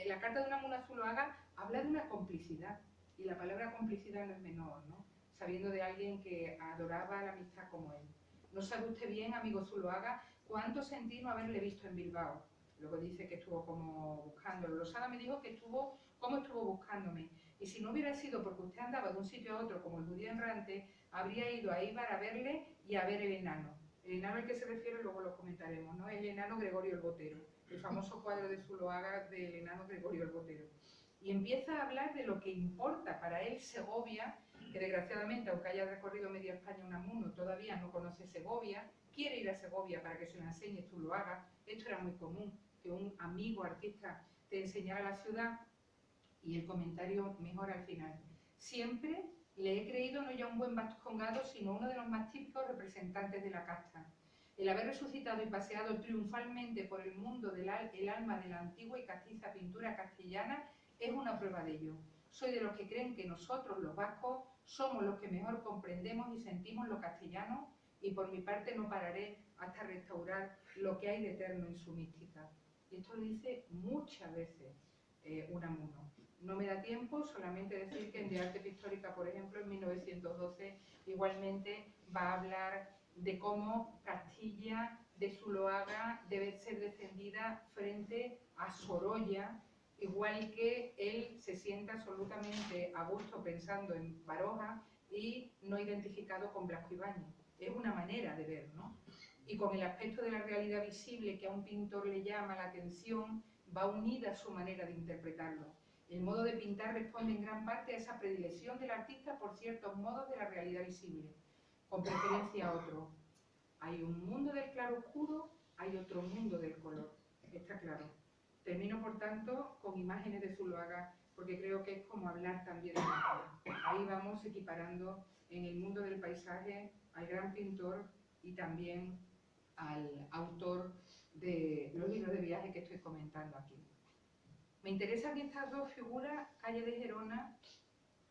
La carta de Unamuno a Zuloaga habla de una complicidad, y la palabra complicidad no es menor, ¿no? Sabiendo de alguien que adoraba la amistad como él. No sabe usted bien, amigo Zuloaga, cuánto sentí no haberle visto en Bilbao. Luego dice que estuvo como buscándolo. Losada me dijo que estuvo buscándome. Y si no hubiera sido porque usted andaba de un sitio a otro como el judío errante, habría ido a Eibar a verle y a ver el enano. El enano al que se refiere luego lo comentaremos, ¿no? El enano Gregorio el Botero, el famoso cuadro de Zuloaga del enano Gregorio el Botero. Y empieza a hablar de lo que importa para él Segovia, que desgraciadamente, aunque haya recorrido media España Unamuno, todavía no conoce Segovia, quiere ir a Segovia para que se lo enseñe Zuloaga. Esto era muy común, que un amigo artista te enseñara la ciudad. Y el comentario mejor al final: siempre le he creído no ya un buen vascongado, sino uno de los más típicos representantes de la casta. El haber resucitado y paseado triunfalmente por el mundo del alma de la antigua y castiza pintura castellana es una prueba de ello. Soy de los que creen que nosotros, los vascos, somos los que mejor comprendemos y sentimos lo castellano, y por mi parte no pararé hasta restaurar lo que hay de eterno en su mística. Y esto lo dice muchas veces Unamuno. No me da tiempo, solamente decir que en De Arte Pictórica, por ejemplo, en 1912, igualmente va a hablar de cómo Castilla de Zuloaga debe ser defendida frente a Sorolla, igual que él se sienta absolutamente a gusto pensando en Baroja y no identificado con Blasco Ibáñez. Es una manera de ver, ¿no? Y con el aspecto de la realidad visible que a un pintor le llama la atención, va unida a su manera de interpretarlo. El modo de pintar responde en gran parte a esa predilección del artista por ciertos modos de la realidad visible, con preferencia a otro. Hay un mundo del claroscuro, hay otro mundo del color, está claro. Termino, por tanto, con imágenes de Zuloaga, porque creo que es como hablar también de magia. Ahí vamos equiparando en el mundo del paisaje al gran pintor y también al autor de los libros de viaje que estoy comentando aquí. Me interesan estas dos figuras, Calle de Gerona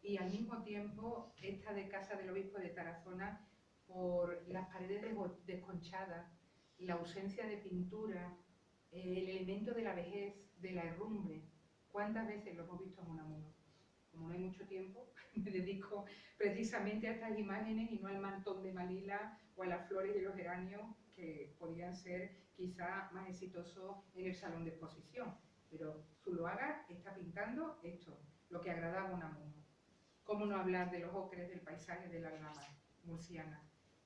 y al mismo tiempo esta de Casa del Obispo de Tarazona, por las paredes desconchadas, la ausencia de pintura, el elemento de la vejez, de la herrumbre. ¿Cuántas veces lo hemos visto en Unamuno? Como no hay mucho tiempo, me dedico precisamente a estas imágenes y no al mantón de Malila o a las flores y los geranios, que podrían ser quizá más exitosos en el salón de exposición. Pero Zuloaga está pintando esto, lo que agradaba a Unamuno. ¿Cómo no hablar de los ocres del paisaje de la Alhama murciana?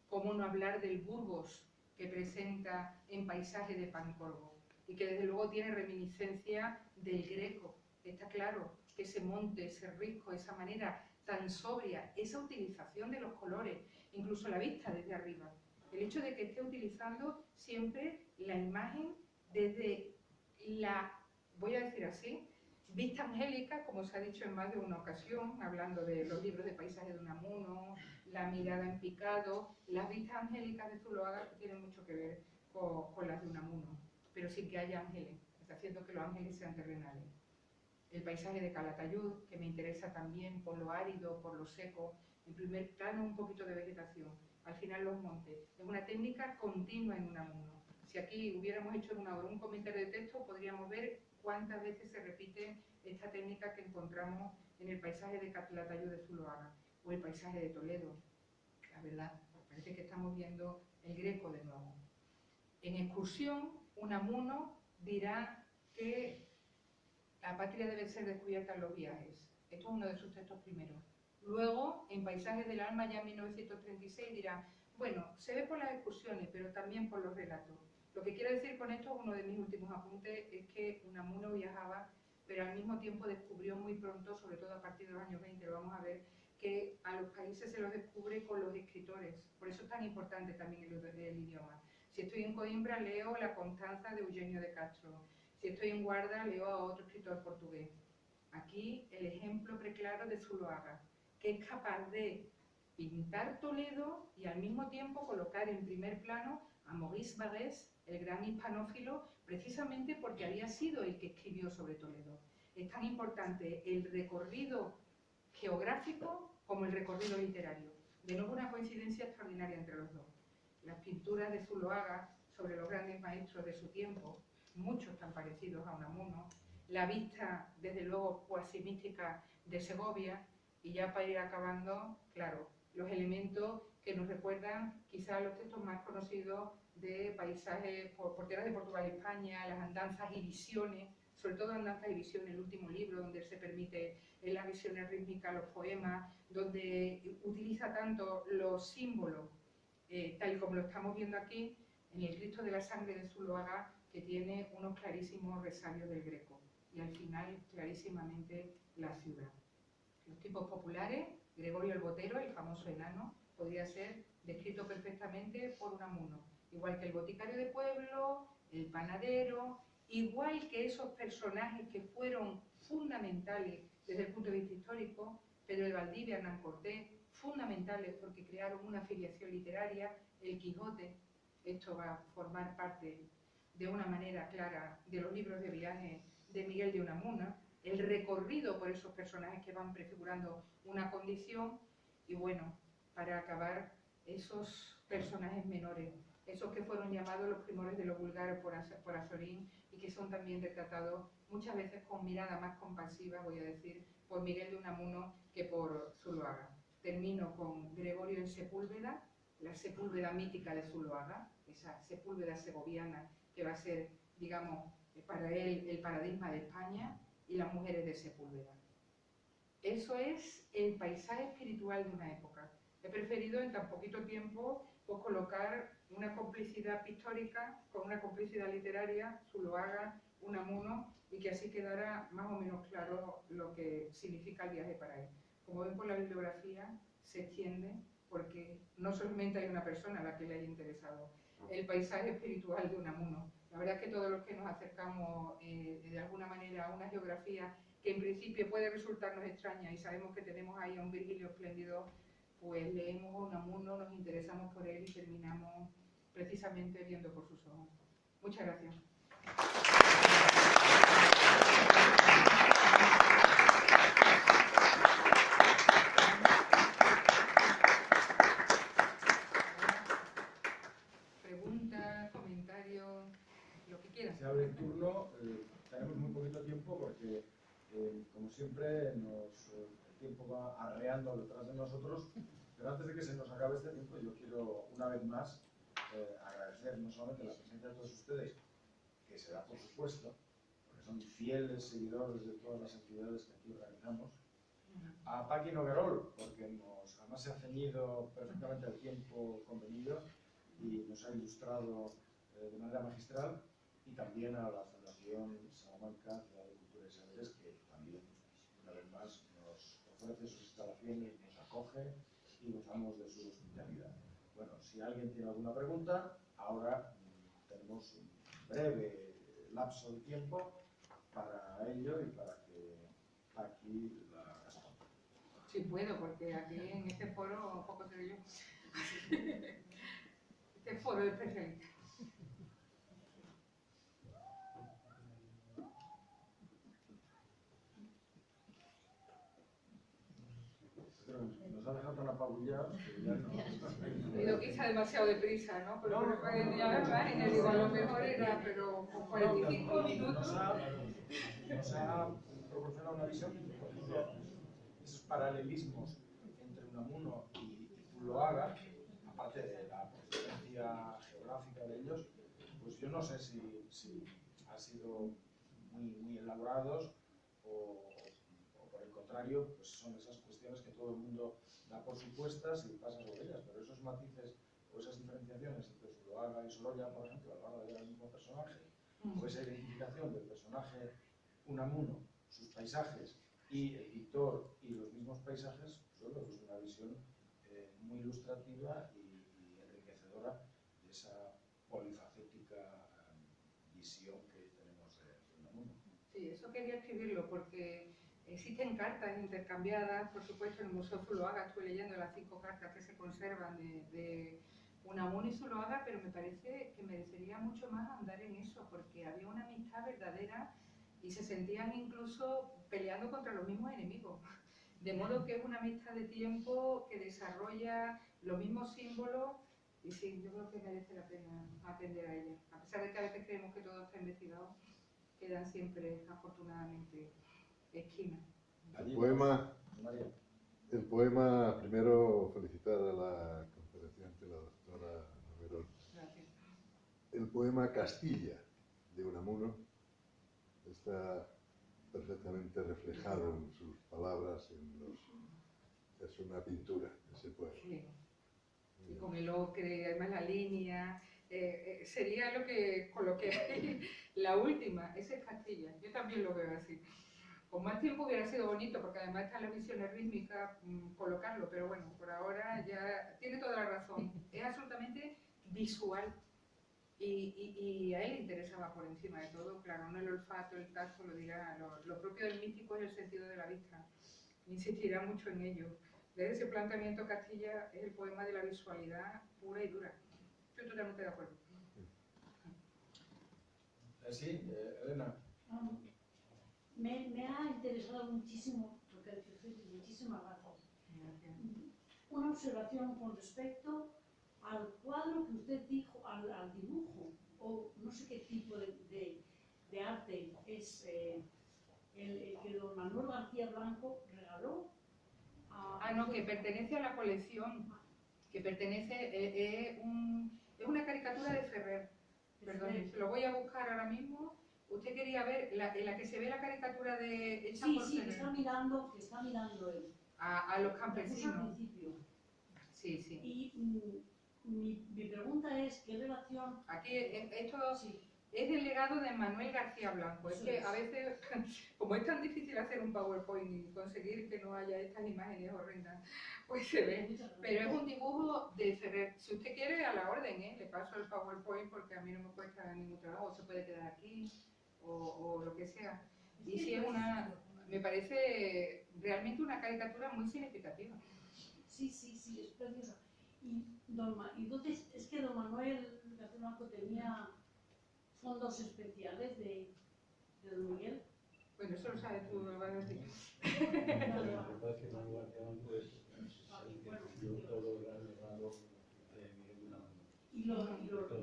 ¿Cómo no hablar del Burgos que presenta en Paisaje de Pancorbo? Y que desde luego tiene reminiscencia del Greco. Está claro que ese monte, ese risco, esa manera tan sobria, esa utilización de los colores, incluso la vista desde arriba. El hecho de que esté utilizando siempre la imagen desde la, voy a decir así, vista angélica, como se ha dicho en más de una ocasión, hablando de los libros de paisaje de Unamuno, la mirada en picado, las vistas angélicas de Zuloaga tienen mucho que ver con las de Unamuno, pero sin que haya ángeles, está haciendo que los ángeles sean terrenales. El paisaje de Calatayud, que me interesa también por lo árido, por lo seco, en primer plano un poquito de vegetación, al final los montes. Es una técnica continua en Unamuno. Si aquí hubiéramos hecho en una hora un comentario de texto, podríamos ver cuántas veces se repite esta técnica que encontramos en el paisaje de Calatayud de Zuloaga o el paisaje de Toledo. La verdad, parece que estamos viendo el Greco de nuevo. En excursión, Unamuno dirá que la patria debe ser descubierta en los viajes. Esto es uno de sus textos primeros. Luego, en Paisajes del Alma, ya en 1936, dirá, bueno, se ve por las excursiones, pero también por los relatos. Lo que quiero decir con esto, uno de mis últimos apuntes, es que Unamuno viajaba, pero al mismo tiempo descubrió muy pronto, sobre todo a partir de los años 20, lo vamos a ver, que a los países se los descubre con los escritores. Por eso es tan importante también el idioma. Si estoy en Coimbra, leo La Constanza de Eugenio de Castro. Si estoy en Guarda, leo a otro escritor portugués. Aquí el ejemplo preclaro de Zuloaga, que es capaz de pintar Toledo y al mismo tiempo colocar en primer plano a Maurice Barrès, el gran hispanófilo, precisamente porque había sido el que escribió sobre Toledo. Es tan importante el recorrido geográfico como el recorrido literario. De nuevo una coincidencia extraordinaria entre los dos. Las pinturas de Zuloaga sobre los grandes maestros de su tiempo, muchos tan parecidos a Unamuno, la vista, desde luego, cuasi mística de Segovia, y ya para ir acabando, claro, los elementos que nos recuerdan quizás los textos más conocidos de paisajes por tierras de Portugal y España, las andanzas y visiones, sobre todo andanzas y visiones, el último libro donde se permite en las visiones rítmicas, los poemas, donde utiliza tanto los símbolos, tal y como lo estamos viendo aquí, en el Cristo de la Sangre de Zuloaga, que tiene unos clarísimos resabios del Greco, y al final clarísimamente la ciudad. Los tipos populares, Gregorio el Botero, el famoso enano, podría ser descrito perfectamente por Unamuno, igual que el boticario de pueblo, el panadero, igual que esos personajes que fueron fundamentales desde el punto de vista histórico, Pedro de Valdivia, Hernán Cortés, fundamentales porque crearon una filiación literaria, el Quijote. Esto va a formar parte de una manera clara de los libros de viaje de Miguel de Unamuno, el recorrido por esos personajes que van prefigurando una condición, y bueno, para acabar, esos personajes menores, esos que fueron llamados los primores de lo vulgar por Azorín y que son también retratados muchas veces con mirada más compasiva, voy a decir, por Miguel de Unamuno que por Zuloaga. Termino con Gregorio en Sepúlveda, la Sepúlveda mítica de Zuloaga, esa Sepúlveda segoviana que va a ser, digamos, para él el paradigma de España, y las mujeres de Sepúlveda. Eso es el paisaje espiritual de una época. He preferido en tan poquito tiempo pues, colocar una complicidad pictórica con una complicidad literaria, Zuloaga, Unamuno, y que así quedara más o menos claro lo que significa el viaje para él. Como ven por la bibliografía, se extiende porque no solamente hay una persona a la que le haya interesado el paisaje espiritual de Unamuno. La verdad es que todos los que nos acercamos de alguna manera a una geografía que en principio puede resultarnos extraña y sabemos que tenemos ahí a un Virgilio espléndido, pues leemos a Unamuno, nos interesamos por él y terminamos precisamente viendo por sus ojos. Muchas gracias. Preguntas, comentarios, lo que quieran. Se abre el turno, tenemos muy poquito tiempo porque, como siempre, el tiempo va arreando detrás de nosotros, pero antes de que se nos acabe este tiempo, yo quiero una vez más agradecer no solamente la presencia de todos ustedes, que se da por supuesto, porque son fieles seguidores de todas las actividades que aquí organizamos, a Paqui Noguerol, porque además se ha ceñido perfectamente al tiempo convenido y nos ha ilustrado de manera magistral, y también a la Fundación Salamanca, Ciudad de Cultura y Saberes, que también, una vez más, nos ofrece sus instalaciones, nos acoge y gozamos de su hospitalidad. Bueno, si alguien tiene alguna pregunta, ahora tenemos un breve lapso de tiempo para ello y para que aquí la responda. Sí puedo, porque aquí en este foro poco sé yo. Este foro de especialistas. Nos ha dejado tan apabullados que ya no... He ido quizá demasiado deprisa, ¿no? Pero no, ya las imágenes, digo, a lo mejor era, pero con 45 minutos... Nos ha proporcionado una visión, por ejemplo, esos paralelismos entre Unamuno y Zuloaga, aparte de la procedencia geográfica de ellos, pues yo no sé si han sido muy elaborados o por el contrario, pues son esas cuestiones que todo el mundo da por supuestas y pasa sobre ellas, pero esos matices o esas diferenciaciones entre Zuloaga y Sorolla, por ejemplo, a la hora de ver al mismo personaje, o esa identificación del personaje Unamuno, sus paisajes, y el pintor y los mismos paisajes, pues yo creo que es una visión muy ilustrativa y enriquecedora de esa polifacética visión que tenemos de Unamuno. Sí, eso quería escribirlo porque existen cartas intercambiadas, por supuesto, en el Museo Zuloaga estuve leyendo las 5 cartas que se conservan de Unamuno y Zuloaga, pero me parece que merecería mucho más andar en eso, porque había una amistad verdadera y se sentían incluso peleando contra los mismos enemigos. De modo que es una amistad de tiempo que desarrolla los mismos símbolos y sí, yo creo que merece la pena atender a ella. A pesar de que a veces creemos que todo está investigado, quedan siempre, afortunadamente, esquinas. El poema, primero felicitar a la conferenciante, la doctora Noguerol. Gracias. El poema Castilla, de Unamuno, está perfectamente reflejado en sus palabras, es una pintura ese poema. Sí. Y con el ocre, además la línea, sería con lo que hay la última, ese es Castilla. Yo también lo veo así. Con más tiempo hubiera sido bonito, porque además están las visiones rítmicas, colocarlo, pero bueno, por ahora ya tiene toda la razón. Es absolutamente visual. Y a él le interesaba por encima de todo, claro, no el olfato, el tacto, lo dirá, lo propio del místico es el sentido de la vista. Insistirá mucho en ello. Desde ese planteamiento, Castilla es el poema de la visualidad pura y dura. Estoy totalmente de acuerdo. Sí, Elena. Me ha interesado muchísimo lo que ha dicho usted, muchísimas gracias. Gracias. Una observación con respecto al cuadro que usted dijo, al dibujo, o no sé qué tipo de arte es el que don Manuel García Blanco regaló. No, que pertenece a la colección, que pertenece, es una caricatura de Ferrer. Perdón, se lo voy a buscar ahora mismo. Usted quería ver en la que se ve la caricatura de hecha por Sí, Ferrer. que está mirando él. A los campesinos. Al principio. Sí, sí. Y mi pregunta es, ¿qué relación...? Aquí esto es del legado de Manuel García Blanco. Es que a veces, como es tan difícil hacer un PowerPoint y conseguir que no haya estas imágenes horrendas, pues se ve. Pero es un dibujo de Ferrer. Si usted quiere, a la orden, le paso el PowerPoint porque a mí no me cuesta ningún trabajo. Se puede quedar aquí o lo que sea. Y sí, me parece realmente una caricatura muy significativa. Sí, es preciosa. Y entonces, es que don Manuel García Blanco tenía fondos especiales de don Miguel. Bueno, eso lo sabes tú, lo vas a decir. Y lo donó incluso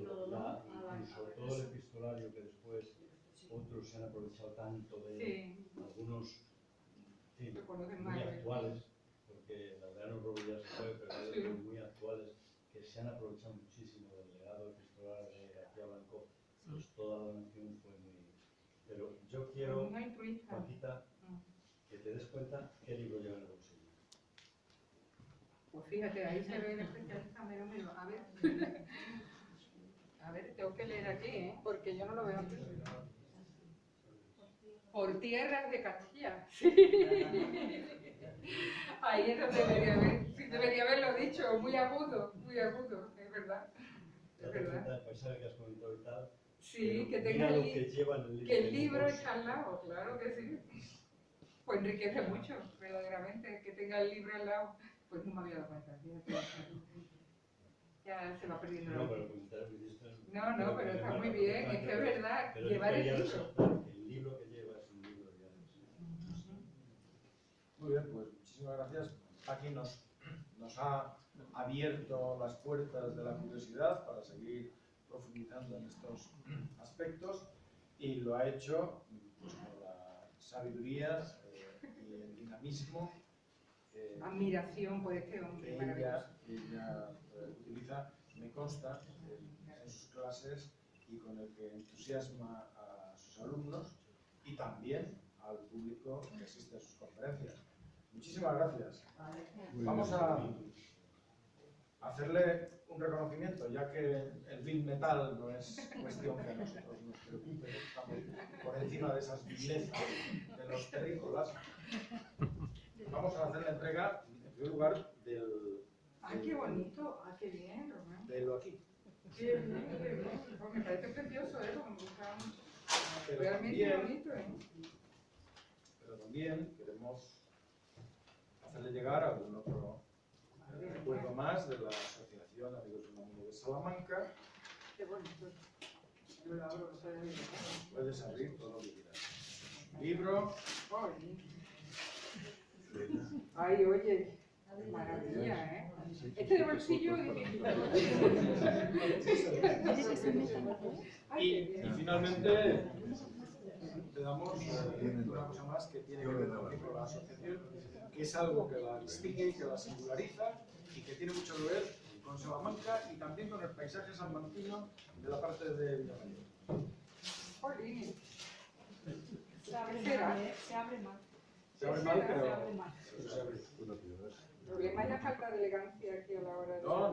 todo el epistolario que después otros se han aprovechado tanto de algunos muy actuales, porque Laureano Robles ya se fue, pero hay otros muy actuales que se han aprovechado muchísimo del legado epistolar de García Blanco, pues toda la donación fue muy... Pero yo quiero, Paquita, que te des cuenta qué libro lleva en el bolsillo. Pues fíjate, ahí se ve el especialista, mero. A ver, tengo que leer aquí, porque yo no lo veo aquí. Por tierras de Castilla. Sí. Ahí es donde debería haberlo dicho, muy agudo, es verdad. ¿Te das cuenta del paisaje que has comentado y tal? Sí, que tenga el libro está al lado, claro que sí. Pues enriquece mucho, verdaderamente, que tenga el libro al lado. Pues no me había dado cuenta. Ya se va perdiendo. No, pero comentar que hiciste. No, pero está muy bien, es que es verdad, llevar el libro. El libro que lleva es un libro ya. Muy bien, pues muchísimas gracias. Aquí nos ha abierto las puertas de la curiosidad para seguir profundizando en estos aspectos y lo ha hecho pues, con la sabiduría y el dinamismo admiración por este hombre maravilloso. Ella utiliza, me consta, en sus clases y con el que entusiasma a sus alumnos y también al público que asiste a sus conferencias. Muchísimas gracias. Vamos a hacerle un reconocimiento, ya que el Bill Metal no es cuestión que a nosotros nos preocupe, estamos por encima de esas vilezas de los terrícolas. Vamos a hacer la entrega, en primer lugar, del... ¡Ay, qué bonito! ¡Ay, qué bien, Román! De lo aquí. ¡Qué bien, qué bien! Pues me parece precioso, ¿eh? Me gustaba mucho. Pero Realmente también, bonito, ¿eh? pero también queremos hacerle llegar algún otro recuerdo más de la Asociación Amigos del Mundo de Salamanca. ¡Qué bonito! Yo lo abro, no sé de qué. Puedes abrir todo lo que quieras. Libro. Ay, oye, maravilla, ¿eh? Este de bolsillo Y finalmente te damos una cosa más que tiene que ver también con la asociación, que es algo que la distingue y que la singulariza y que tiene mucho que ver con Salamanca y también con el paisaje salmantino de la parte de Villamayor. Jolín. Se abre mal. Se abre mal, pero Se abre mal. se abre. El problema es la falta de elegancia aquí a la hora de... No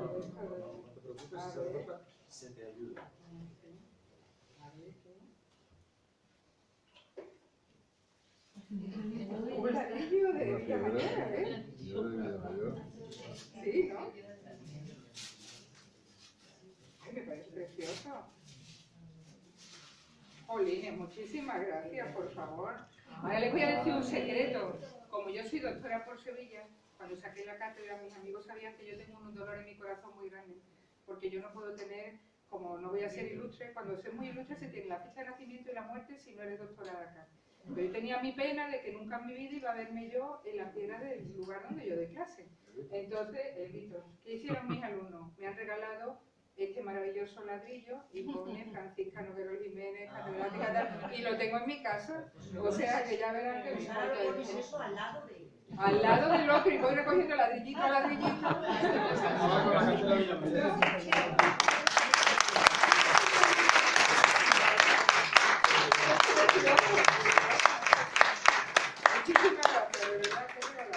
te preocupes, si se te falta, se te ayuda. Un ladrillo de Villamayor, ¿eh? Yo de Villamayor. Sí, ¿no? Ay, me parece precioso. Jolines, muchísimas gracias, por favor. Ahora les voy a decir un secreto. Como yo soy doctora por Sevilla, cuando saqué la cátedra, mis amigos sabían que yo tengo un dolor en mi corazón muy grande, porque yo no puedo tener, como no voy a ser ilustre, cuando soy muy ilustre se tiene la fecha de nacimiento y la muerte si no eres doctora de acá. Pero yo tenía mi pena de que nunca en mi vida iba a verme yo en la piedra del lugar donde yo doy clase. Entonces, Elvito, ¿qué hicieron mis alumnos? Me han regalado este maravilloso ladrillo y pone Francisca Noguero Jiménez, catedrática, y lo tengo en mi casa. O sea que ya verán que me Ahora importa lo pones esto. eso al lado de... Al lado del otro y voy recogiendo ladrillito a ladrillito. Ahora con la cátedra Villamayor. Muchísimas gracias, de verdad que